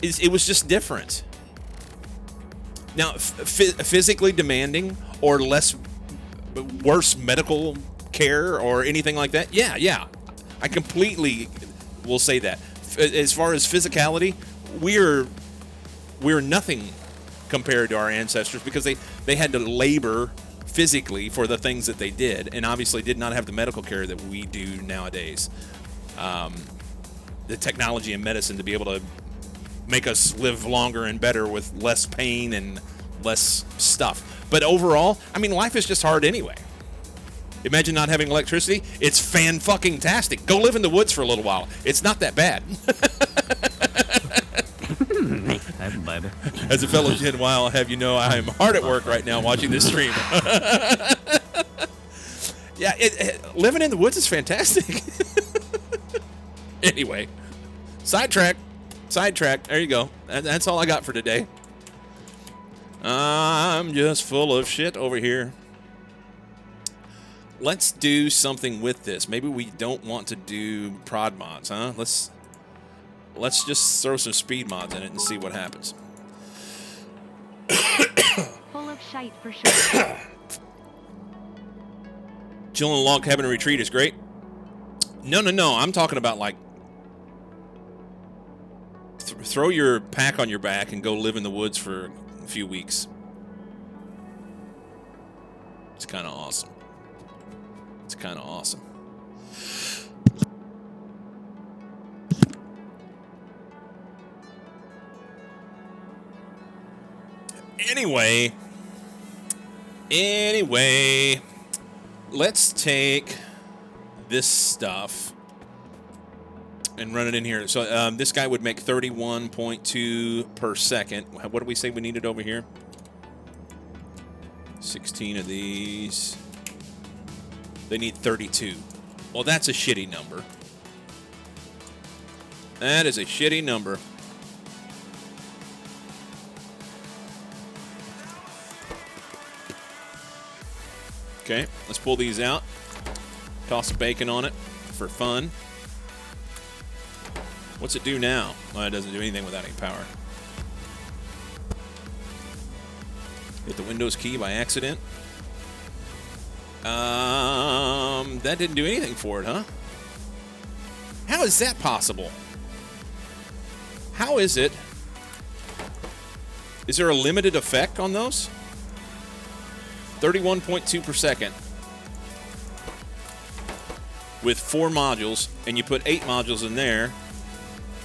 It was just different. Now, physically demanding or worse medical care or anything like that? Yeah. I completely will say that. As far as physicality, we're nothing compared to our ancestors because they had to labor physically for the things that they did, and obviously did not have the medical care that we do nowadays. The technology and medicine to be able to make us live longer and better with less pain and less stuff. But overall, I mean, life is just hard anyway. Imagine not having electricity. It's fan-fucking-tastic. Go live in the woods for a little while. It's not that bad. As a fellow Gen Y, I'll have you know I am hard at work right now watching this stream. Yeah, living in the woods is fantastic. Anyway, sidetrack. There you go. That's all I got for today. I'm just full of shit over here. Let's do something with this. Maybe we don't want to do prod mods, huh? Let's just throw some speed mods in it and see what happens. Full of shite for sure. Chilling in a log cabin retreat is great. No. I'm talking about like throw your pack on your back and go live in the woods for a few weeks. It's kind of awesome. Anyway, let's take this stuff and run it in here. So this guy would make 31.2 per second. What do we say we needed over here? 16 of these. They need 32. Well, that's a shitty number. That is a shitty number. Okay, let's pull these out. Toss some bacon on it for fun. What's it do now? Well, it doesn't do anything without any power. Hit the Windows key by accident. That didn't do anything for it, huh? How is that possible? How is it? Is there a limited effect on those? 31.2 per second. With 4 modules, and you put 8 modules in there,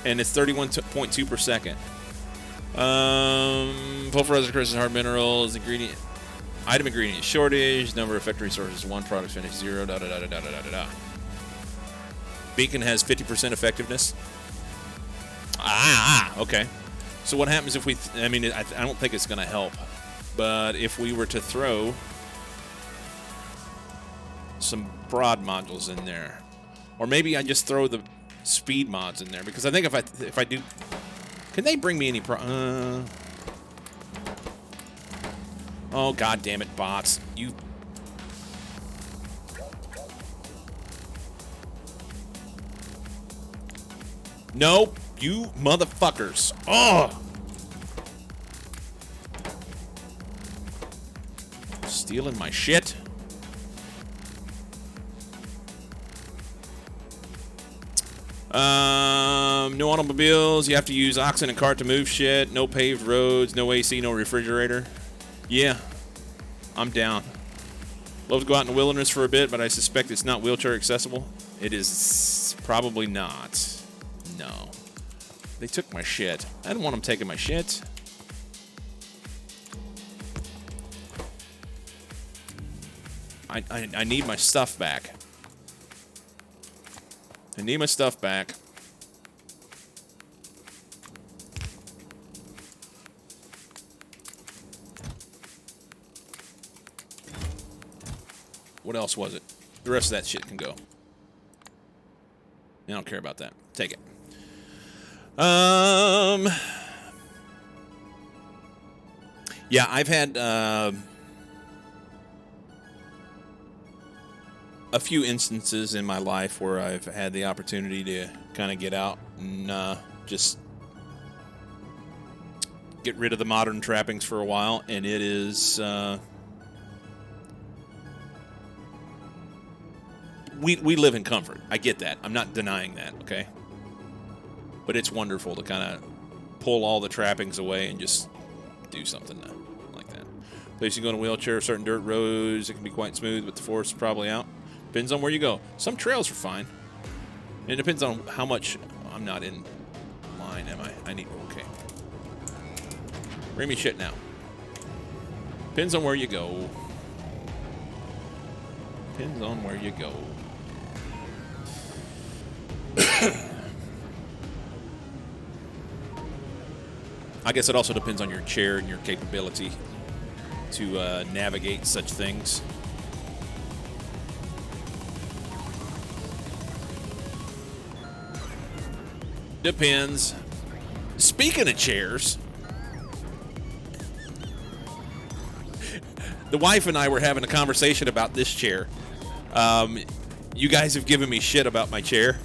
and it's 31.2 per second. Pulverized crystals, hard minerals, item ingredient shortage, number of effective resources 1, product finish 0, Beacon has 50% effectiveness. Okay. So what happens if we, I don't think it's going to help, but if we were to throw some broad modules in there, or maybe I just throw the speed mods in there, because I think if I do, can they bring me any oh, god damn it, bots. You... Nope, you motherfuckers. Oh! Stealing my shit. No automobiles. You have to use oxen and cart to move shit. No paved roads. No AC. No refrigerator. Yeah, I'm down. Love to go out in the wilderness for a bit, but I suspect it's not wheelchair accessible. It is probably not. No. They took my shit. I didn't want them taking my shit. I need my stuff back. I need my stuff back. What else was it? The rest of that shit can go. I don't care about that. Take it. Yeah, I've had a few instances in my life where I've had the opportunity to kind of get out and just get rid of the modern trappings for a while, and it is we live in comfort. I get that. I'm not denying that, okay? But it's wonderful to kind of pull all the trappings away and just do something like that. Place you go in a wheelchair, certain dirt roads, it can be quite smooth, but the force is probably out. Depends on where you go. Some trails are fine. It depends on how much... I'm not in line, am I? I need... Okay. Bring me shit now. Depends on where you go. Depends on where you go. I guess it also depends on your chair and your capability to navigate such things. Depends. Speaking of chairs, the wife and I were having a conversation about this chair. You guys have given me shit about my chair,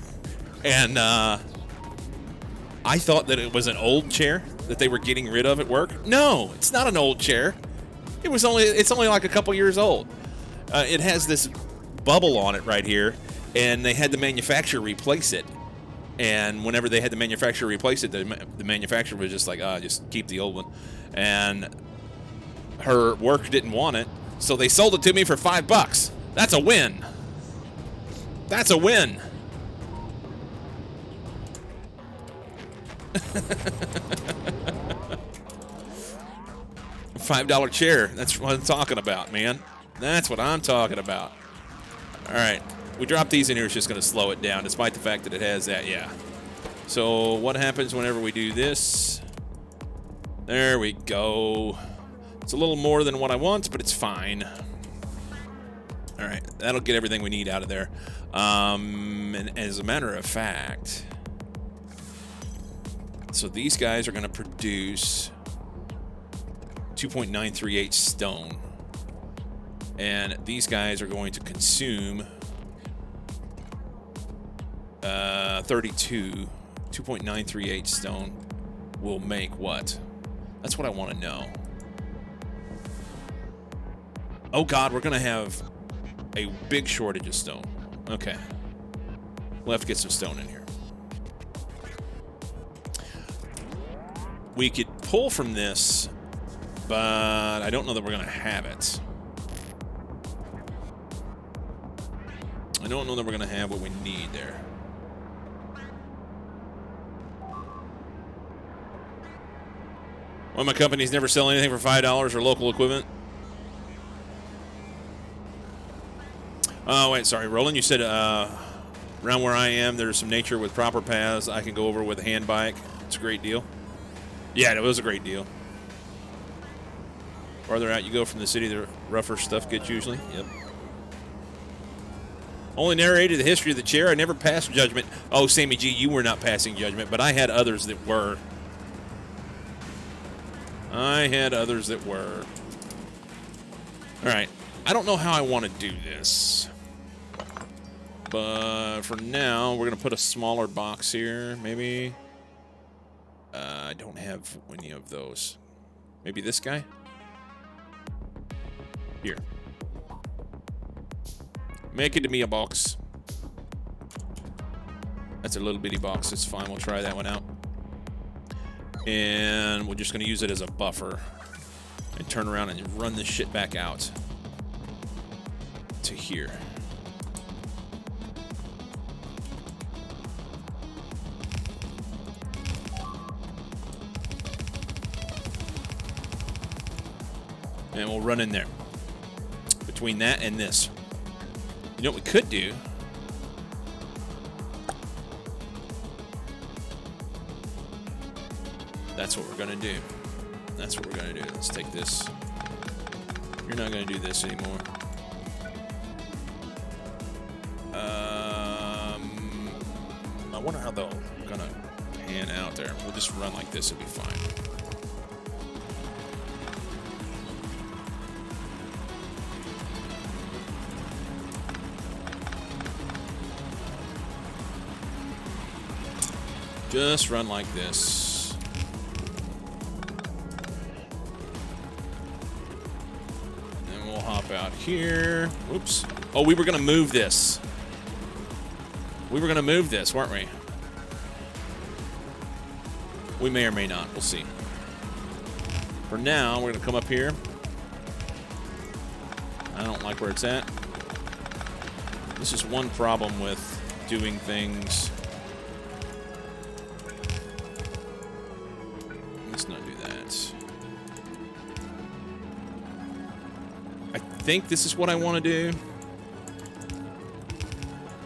and I thought that it was an old chair that they were getting rid of at work. No, it's not an old chair. It's only like a couple years old. It has this bubble on it right here, and they had the manufacturer replace it. And whenever they had the manufacturer replace it, the manufacturer was just like, just keep the old one. And her work didn't want it, so they sold it to me for $5. That's a win. That's a win. $5 chair. That's what I'm talking about, man. That's what I'm talking about. All right. We drop these in here. It's just going to slow it down, despite the fact that it has that. Yeah. So what happens whenever we do this? There we go. It's a little more than what I want, but it's fine. All right. That'll get everything we need out of there. And as a matter of fact, so these guys are going to produce 2.938 stone. And these guys are going to consume 2.938 stone will make what? That's what I want to know. Oh God, we're going to have a big shortage of stone. Okay. We'll have to get some stone in here. We could pull from this, but I don't know that we're going to have it. I don't know that we're going to have what we need there. One of my companies never sell anything for $5 or local equivalent. Oh, wait, sorry. Roland, you said around where I am, there's some nature with proper paths. I can go over with a hand bike. It's a great deal. Yeah, it was a great deal. Farther out you go from the city, the rougher stuff gets usually. Yep. Only narrated the history of the chair. I never passed judgment. Oh, Sammy G, you were not passing judgment, but I had others that were. I had others that were. All right. I don't know how I want to do this. But for now, we're going to put a smaller box here, maybe. I don't have any of those. Maybe this guy? Here. Make it to me a box. That's a little bitty box. It's fine. We'll try that one out. And we're just going to use it as a buffer. And turn around and run this shit back out. To here. And we'll run in there. Between that and this. You know what we could do? That's what we're gonna do. That's what we're gonna do. Let's take this. You're not gonna do this anymore. I wonder how they'll gonna pan out there. We'll just run like this, it'll be fine. Just run like this. And we'll hop out here. Whoops. Oh, we were going to move this. We were going to move this, weren't we? We may or may not. We'll see. For now, we're going to come up here. I don't like where it's at. This is one problem with doing things. Let's not do that. I think this is what I want to do.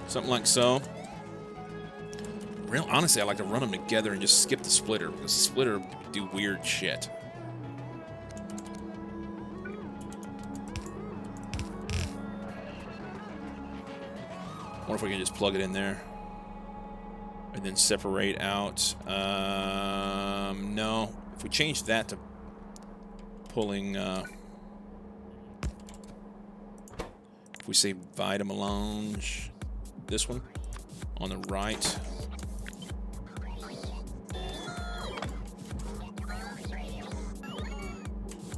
Something like so. Real honestly, I like to run them together and just skip the splitter, because the splitter do weird shit. Wonder if we can just plug it in there and then separate out. No, if we change that to pulling, if we say Vita Melange, this one on the right.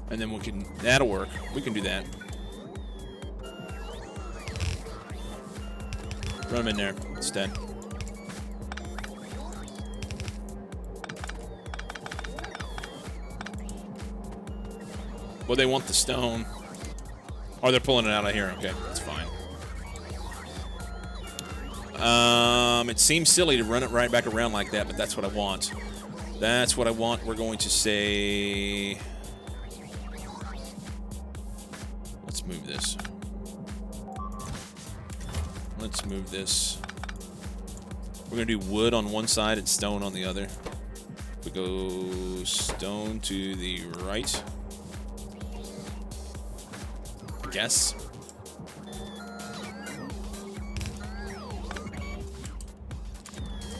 And then we can, that'll work. We can do that. Run them in there instead. Well, they want the stone. Oh, they're pulling it out of here. Okay, that's fine. It seems silly to run it right back around like that, but that's what I want. That's what I want. We're going to say... Let's move this. Let's move this. We're going to do wood on one side and stone on the other. We go stone to the right. Guess.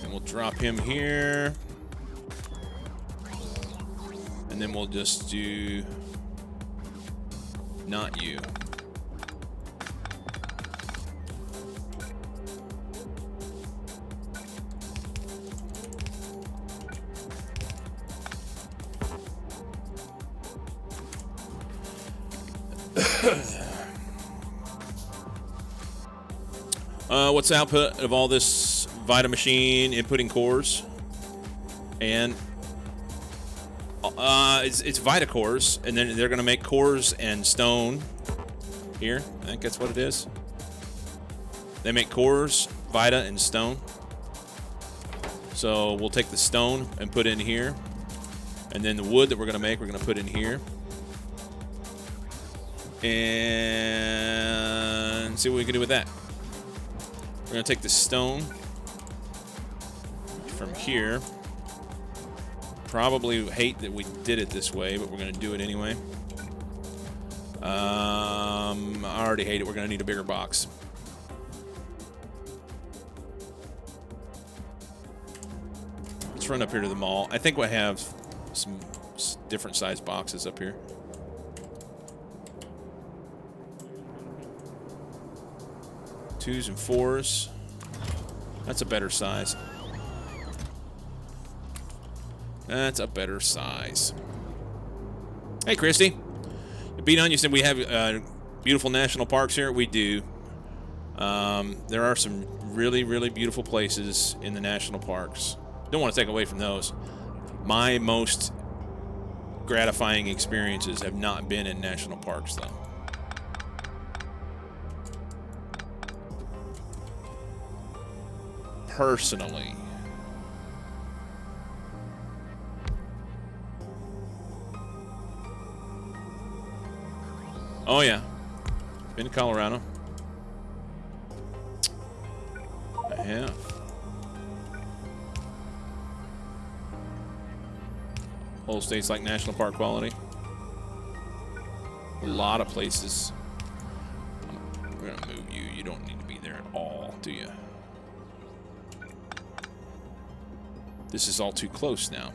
And we'll drop him here. And then we'll just do not you. What's the output of all this Vita machine inputting cores? And it's Vita cores, and then they're going to make cores and stone here. I think that's what it is. They make cores, Vita, and stone. So we'll take the stone and put in here, and then the wood that we're going to make, we're going to put in here. And see what we can do with that. We're going to take the stone from here. Probably hate that we did it this way, but we're going to do it anyway. I already hate it. We're going to need a bigger box. Let's run up here to the mall. I think we have some different size boxes up here. Twos and fours. That's a better size. That's a better size. Hey, Christy. Beat on, you said we have beautiful national parks here. We do. There are some really, really beautiful places in the national parks. Don't want to take away from those. My most gratifying experiences have not been in national parks, though. Personally. Oh, yeah. Been to Colorado. I have. Whole states like national park quality. A lot of places. We're gonna move you. You don't need to be there at all, do you? This is all too close now.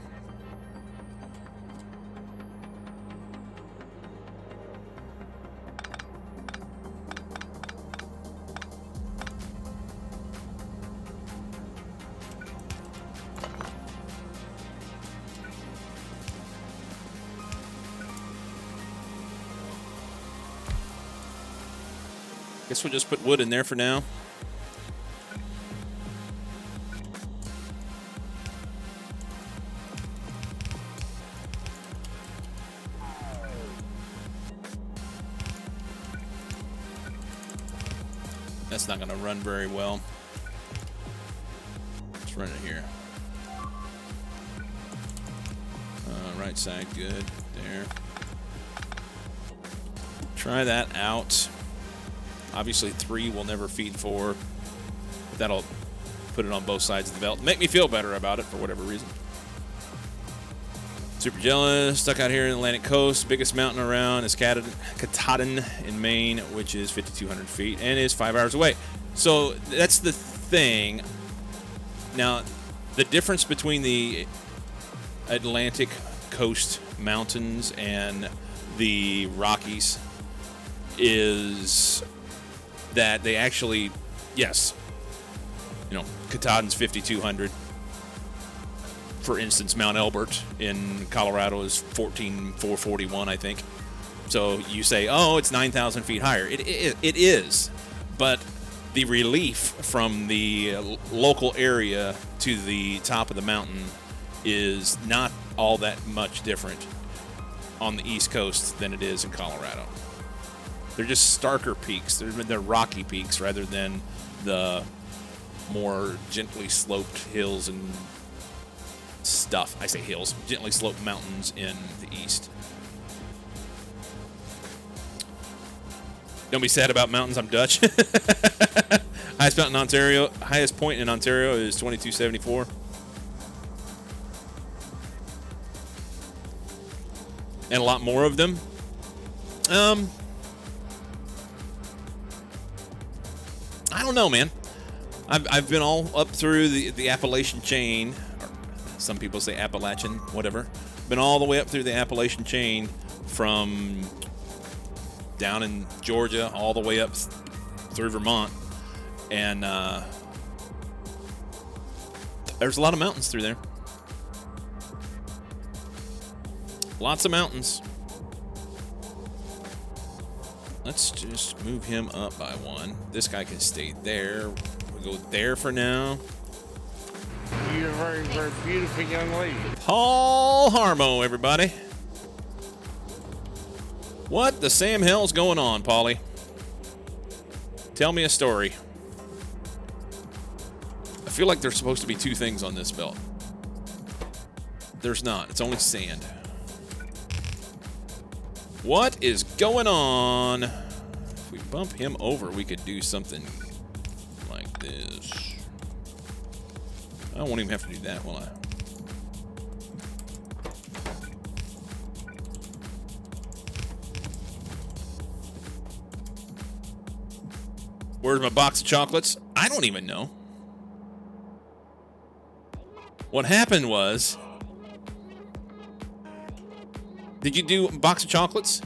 Guess we'll just put wood in there for now. That's not going to run very well. Let's run it here. Right side, good. There. Try that out. Obviously, 3 will never feed 4. But that'll put it on both sides of the belt. Make me feel better about it for whatever reason. Super jealous. Stuck out here in the Atlantic coast. Biggest mountain around is Katahdin in Maine, which is 5,200 feet and is 5 hours away. So that's the thing. Now, the difference between the Atlantic coast mountains and the Rockies is that they actually, yes, you know, Katahdin's 5,200. For instance, Mount Elbert in Colorado is 14,441, I think. So you say, oh, it's 9,000 feet higher. It is, but the relief from the local area to the top of the mountain is not all that much different on the East Coast than it is in Colorado. They're just starker peaks. They're rocky peaks rather than the more gently sloped hills and stuff. I say hills, gently sloped mountains in the east. Don't be sad about mountains. I'm Dutch. Highest mountain in Ontario. Highest point in Ontario is 2274. And a lot more of them. I don't know, man. I've been all up through the Appalachian chain. Or some people say Appalachian, whatever. Been all the way up through the Appalachian chain from down in Georgia all the way up through Vermont. And there's a lot of mountains through there. Lots of mountains. Let's just move him up by 1. This guy can stay there. We'll go there for now. You're a very, very beautiful young lady. Paul Harmo, everybody. What the Sam hell's going on, Paulie? Tell me a story. I feel like there's supposed to be 2 things on this belt. There's not. It's only sand. What is going on? If we bump him over, we could do something like this. I won't even have to do that, will I? Where's my box of chocolates? I don't even know. What happened was... Did you do a box of chocolates?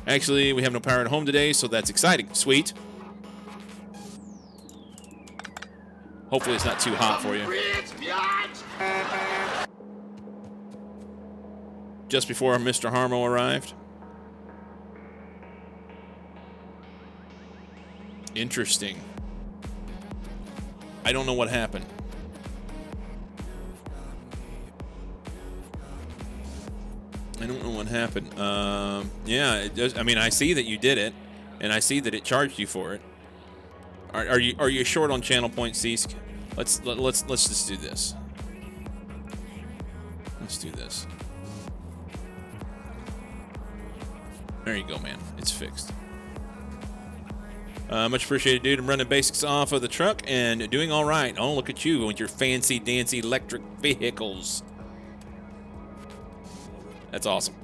Actually, we have no power at home today, so that's exciting. Sweet. Hopefully it's not too hot for you. Just before Mr. Harmo arrived. Interesting. I don't know what happened. I don't know what happened. Yeah, it does. I mean, I see that you did it, and I see that it charged you for it. Are you short on channel points, Ceask? Let's just do this. Let's do this. There you go, man. It's fixed. Much appreciated, dude. I'm running basics off of the truck and doing all right. Oh, look at you with your fancy dancy electric vehicles. That's awesome.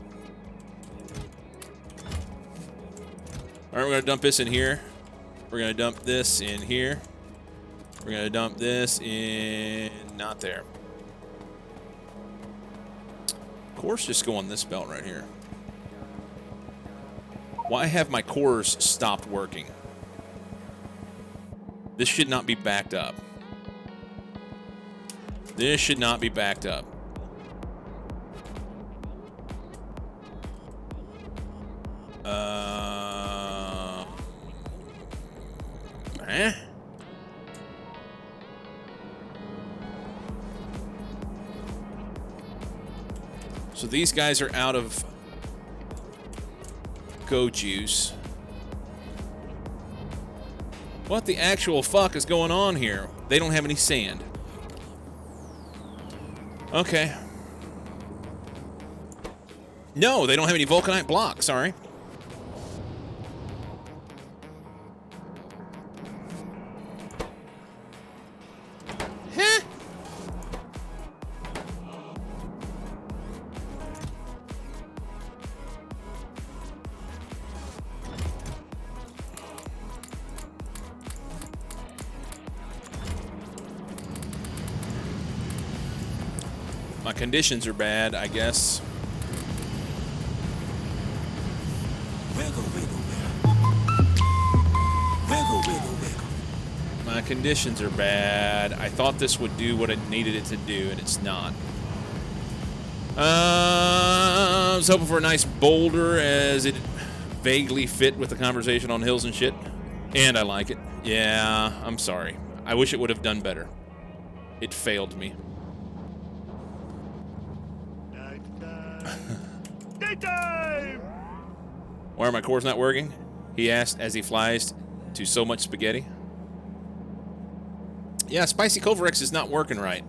All right, we're going to dump this in here. We're going to dump this in here. We're going to dump this in... not there. Cores just go on this belt right here. Why have my cores stopped working? This should not be backed up. This should not be backed up. So these guys are out of go juice. What the actual fuck is going on here? They don't have any sand. Okay. No, they don't have any vulcanite blocks, sorry. Huh? My conditions are bad, I guess. My conditions are bad. I thought this would do what it needed it to do, and it's not. I was hoping for a nice boulder as it vaguely fit with the conversation on hills and shit. And I like it. Yeah, I'm sorry. I wish it would have done better. It failed me. Daytime! Why are my cores not working? He asked as he flies to so much spaghetti. Yeah, Spicy Culverex is not working right.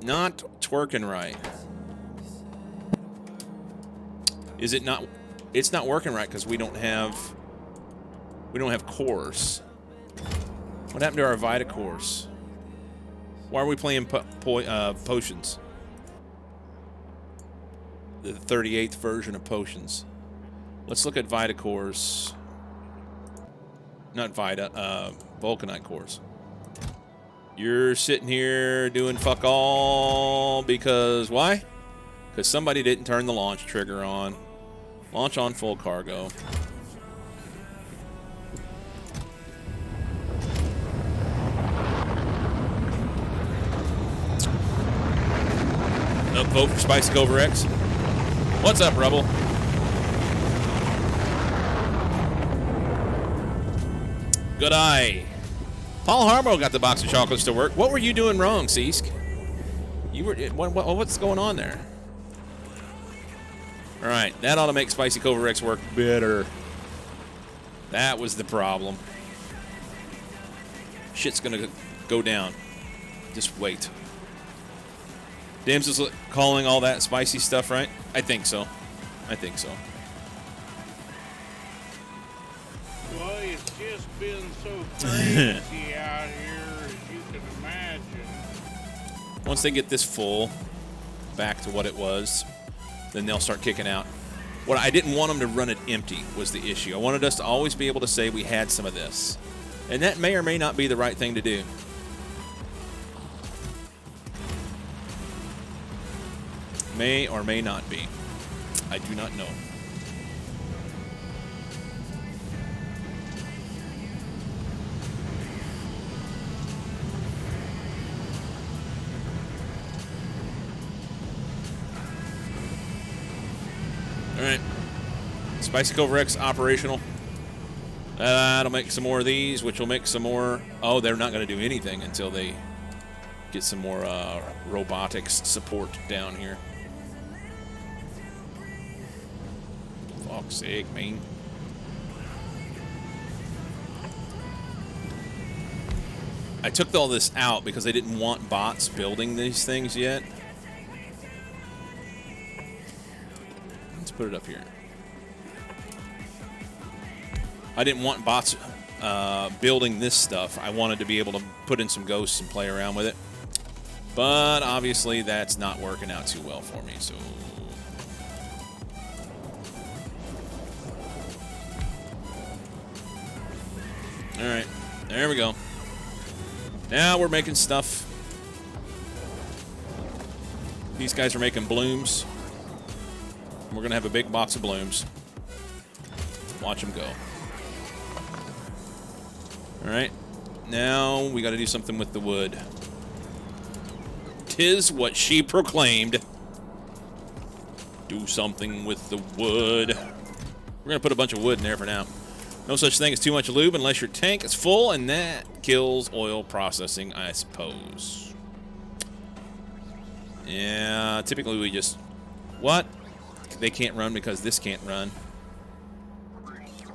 Not twerking right. Is it not? It's not working right because we don't have cores. What happened to our Vita cores? Why are we playing potions? The 38th version of potions. Let's look at Vita cores. Not Vita, Vulcanite cores. You're sitting here doing fuck all because why? Because somebody didn't turn the launch trigger on. Launch on full cargo. Upvote for Spicy Culverex. What's up, Rebel? Good eye. Paul Harbo got the box of chocolates to work. What were you doing wrong, Seesk? You were. What's going on there? All right, that ought to make Spicy Culverex work better. That was the problem. Shit's gonna go down. Just wait. Dims is calling all that spicy stuff, right? I think so. I think so. Well, it's just been so crazy out here, as you can imagine. Once they get this full back to what it was, then they'll start kicking out. What I didn't want them to run it empty was the issue. I wanted us to always be able to say we had some of this. And that may or may not be the right thing to do. May or may not be. I do not know. All right. Spicy Culverex operational. That'll make some more of these, which will make some more. Oh, they're not going to do anything until they get some more robotics support down here. Fuck's sake, man. I took all this out because they didn't want bots building these things yet. Let's put it up here. I didn't want bots building this stuff. I wanted to be able to put in some ghosts and play around with it. But obviously that's not working out too well for me, so... Alright, there we go. Now we're making stuff. These guys are making blooms. We're going to have a big box of blooms. Watch them go. Alright, now we got to do something with the wood. 'Tis what she proclaimed. Do something with the wood. We're going to put a bunch of wood in there for now. No such thing as too much lube unless your tank is full, and that kills oil processing, I suppose. Yeah, typically we just... What? They can't run because this can't run.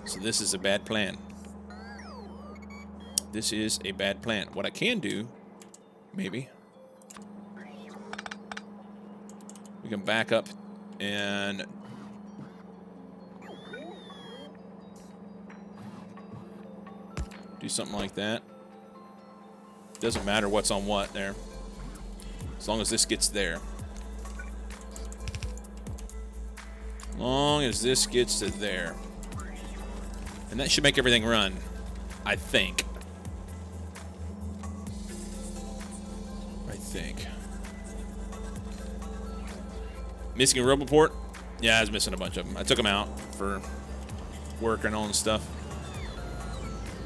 So this is a bad plan. This is a bad plan. What I can do, maybe... We can back up and... do something like that. Doesn't matter what's on what there. As long as this gets there. As long as this gets to there. And that should make everything run. I think. Missing a roboport? Yeah, I was missing a bunch of them. I took them out for working on stuff.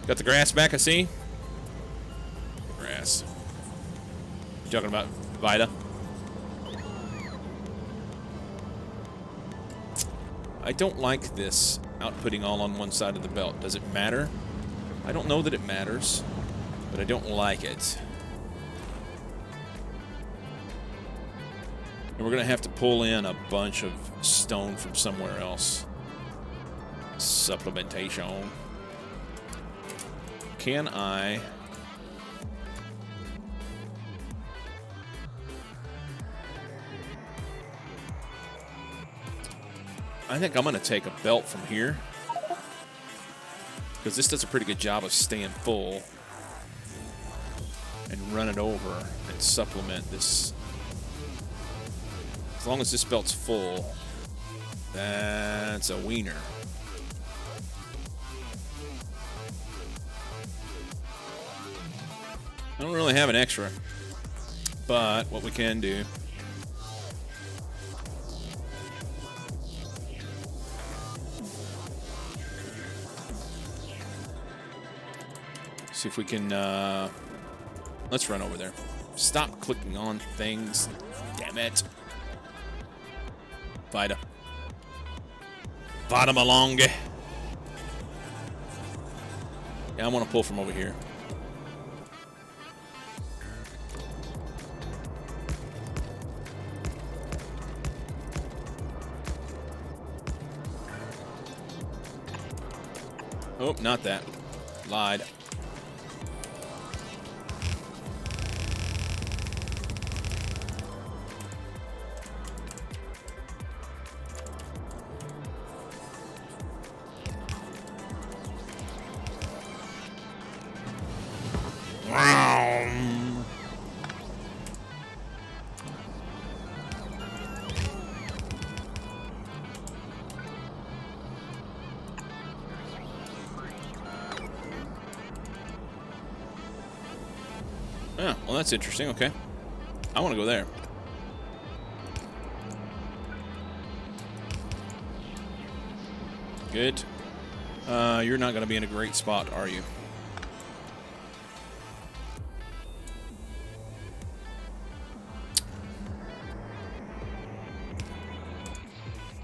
Got the grass back, I see. Grass. You talking about Vita? I don't like this outputting all on one side of the belt. Does it matter? I don't know that it matters, but I don't like it. And we're going to have to pull in a bunch of stone from somewhere else. Supplementation. Can I... I think I'm going to take a belt from here. Because this does a pretty good job of staying full. And run it over and supplement this. As long as this belt's full, that's a wiener. I don't really have an extra, but what we can do... see if we can, let's run over there. Stop clicking on things. Damn it. Vita. Vita Malonga. Yeah, I want to pull from over here. Oh, not that. Lied. Yeah, well, that's interesting. Okay. I want to go there. Good. You're not going to be in a great spot, are you?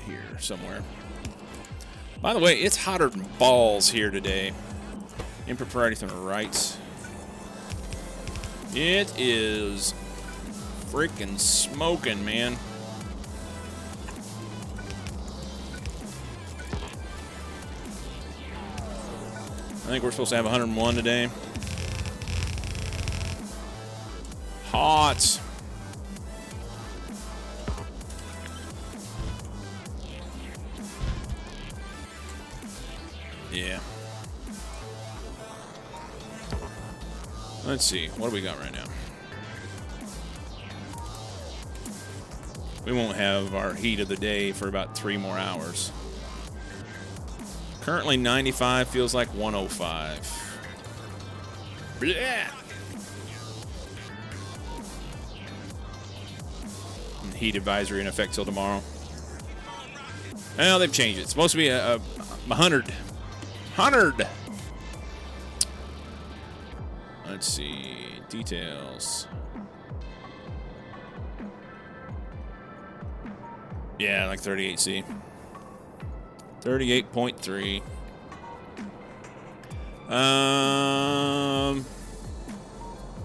Here, somewhere. By the way, it's hotter than balls here today. Impropriety from the rights. It is freaking smoking, man. I think we're supposed to have 101 today. Hot. Yeah. Let's see. What do we got right now? We won't have our heat of the day for about 3 more hours. Currently 95, feels like 105. Yeah. Heat advisory in effect till tomorrow. Well, they've changed it. It's supposed to be a 100. 100! Let's see. Details. Yeah, like 38C. 38.3.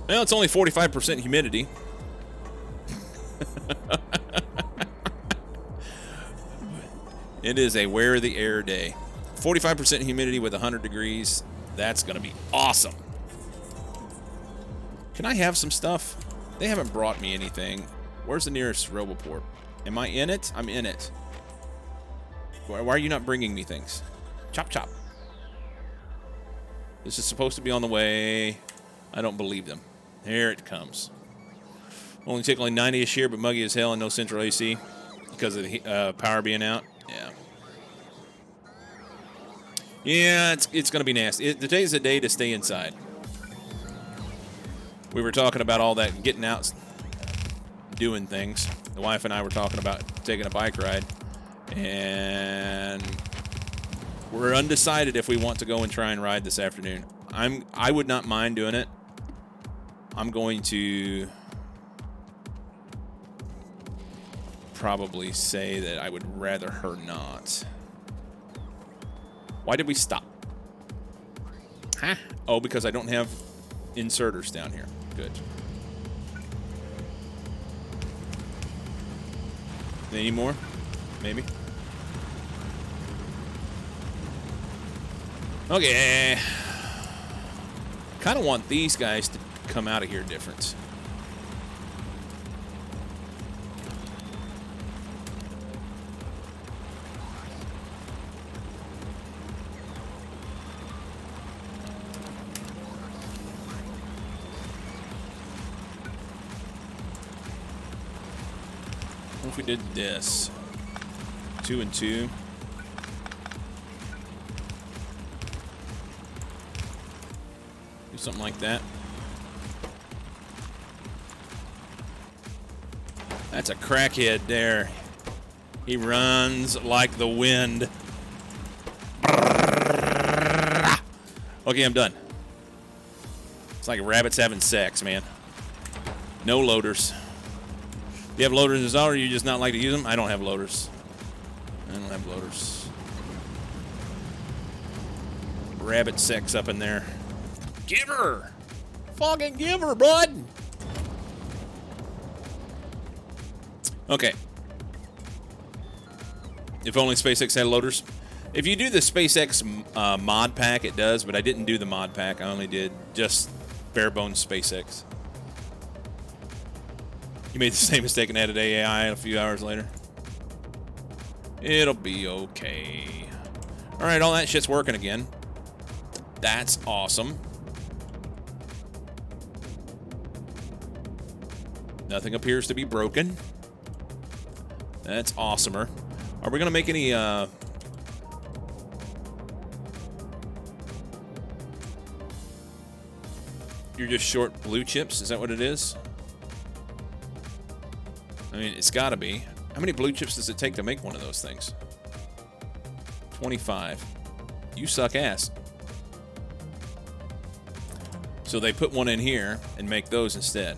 Well, it's only 45% humidity. It is a wear the air day. 45% humidity with 100 degrees. That's going to be awesome. Can I have some stuff? They haven't brought me anything. Where's the nearest Roboport? Am I in it? I'm in it. Why are you not bringing me things? Chop, chop. This is supposed to be on the way. I don't believe them. Here it comes. Only tickling 90-ish here, but muggy as hell and no central AC because of the power being out. Yeah. Yeah, it's going to be nasty. Today's the day to stay inside. We were talking about all that getting out, doing things. The wife and I were talking about taking a bike ride, and we're undecided if we want to go and try and ride this afternoon. I would not mind doing it. I'm going to probably say that I would rather her not. Why did we stop? Huh? Oh, because I don't have inserters down here. Good. Any more? Maybe. Okay. Kind of want these guys to come out of here different. What if we did this? 2 and 2. Do something like that. That's a crackhead there. He runs like the wind. Okay, I'm done. It's like rabbits having sex, man. No loaders. Do you have loaders installed, or you just not like to use them? I don't have loaders. I don't have loaders. Rabbit sex up in there. Give her! Fucking give her, bud! Okay. If only SpaceX had loaders. If you do the SpaceX mod pack, it does, but I didn't do the mod pack. I only did just bare bones SpaceX. You made the same mistake and added AI a few hours later. It'll be okay. All right, all that shit's working again. That's awesome. Nothing appears to be broken. That's awesomer. Are we going to make any... You're just short blue chips? Is that what it is? I mean, it's got to be. How many blue chips does it take to make one of those things? 25. You suck ass. So they put one in here and make those instead.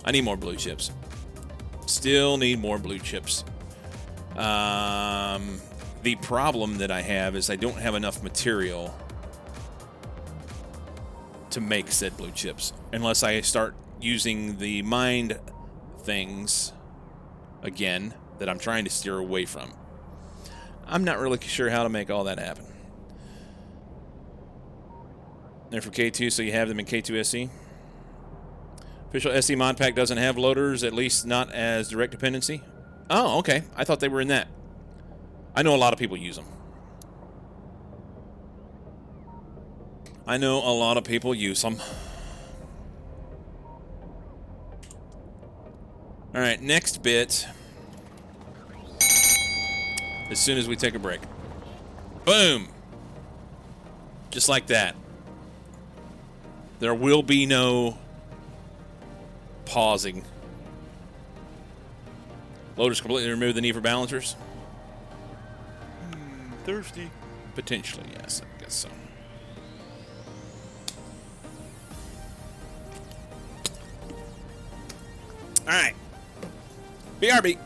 I need more blue chips. Still need more blue chips. The problem that I have is I don't have enough material to make said blue chips. Unless I start using the mined things again that I'm trying to steer away from. I'm not really sure how to make all that happen. They're for K2, so you have them in K2 SE. Official SE mod pack doesn't have loaders, at least not as direct dependency. Oh, okay. I thought they were in that. I know a lot of people use them. I know a lot of people use them. All right, next bit. As soon as we take a break. Boom! Just like that. There will be no pausing. Loaders completely remove the need for balancers? Thirsty. Potentially, yes. I guess so. All right. BRB.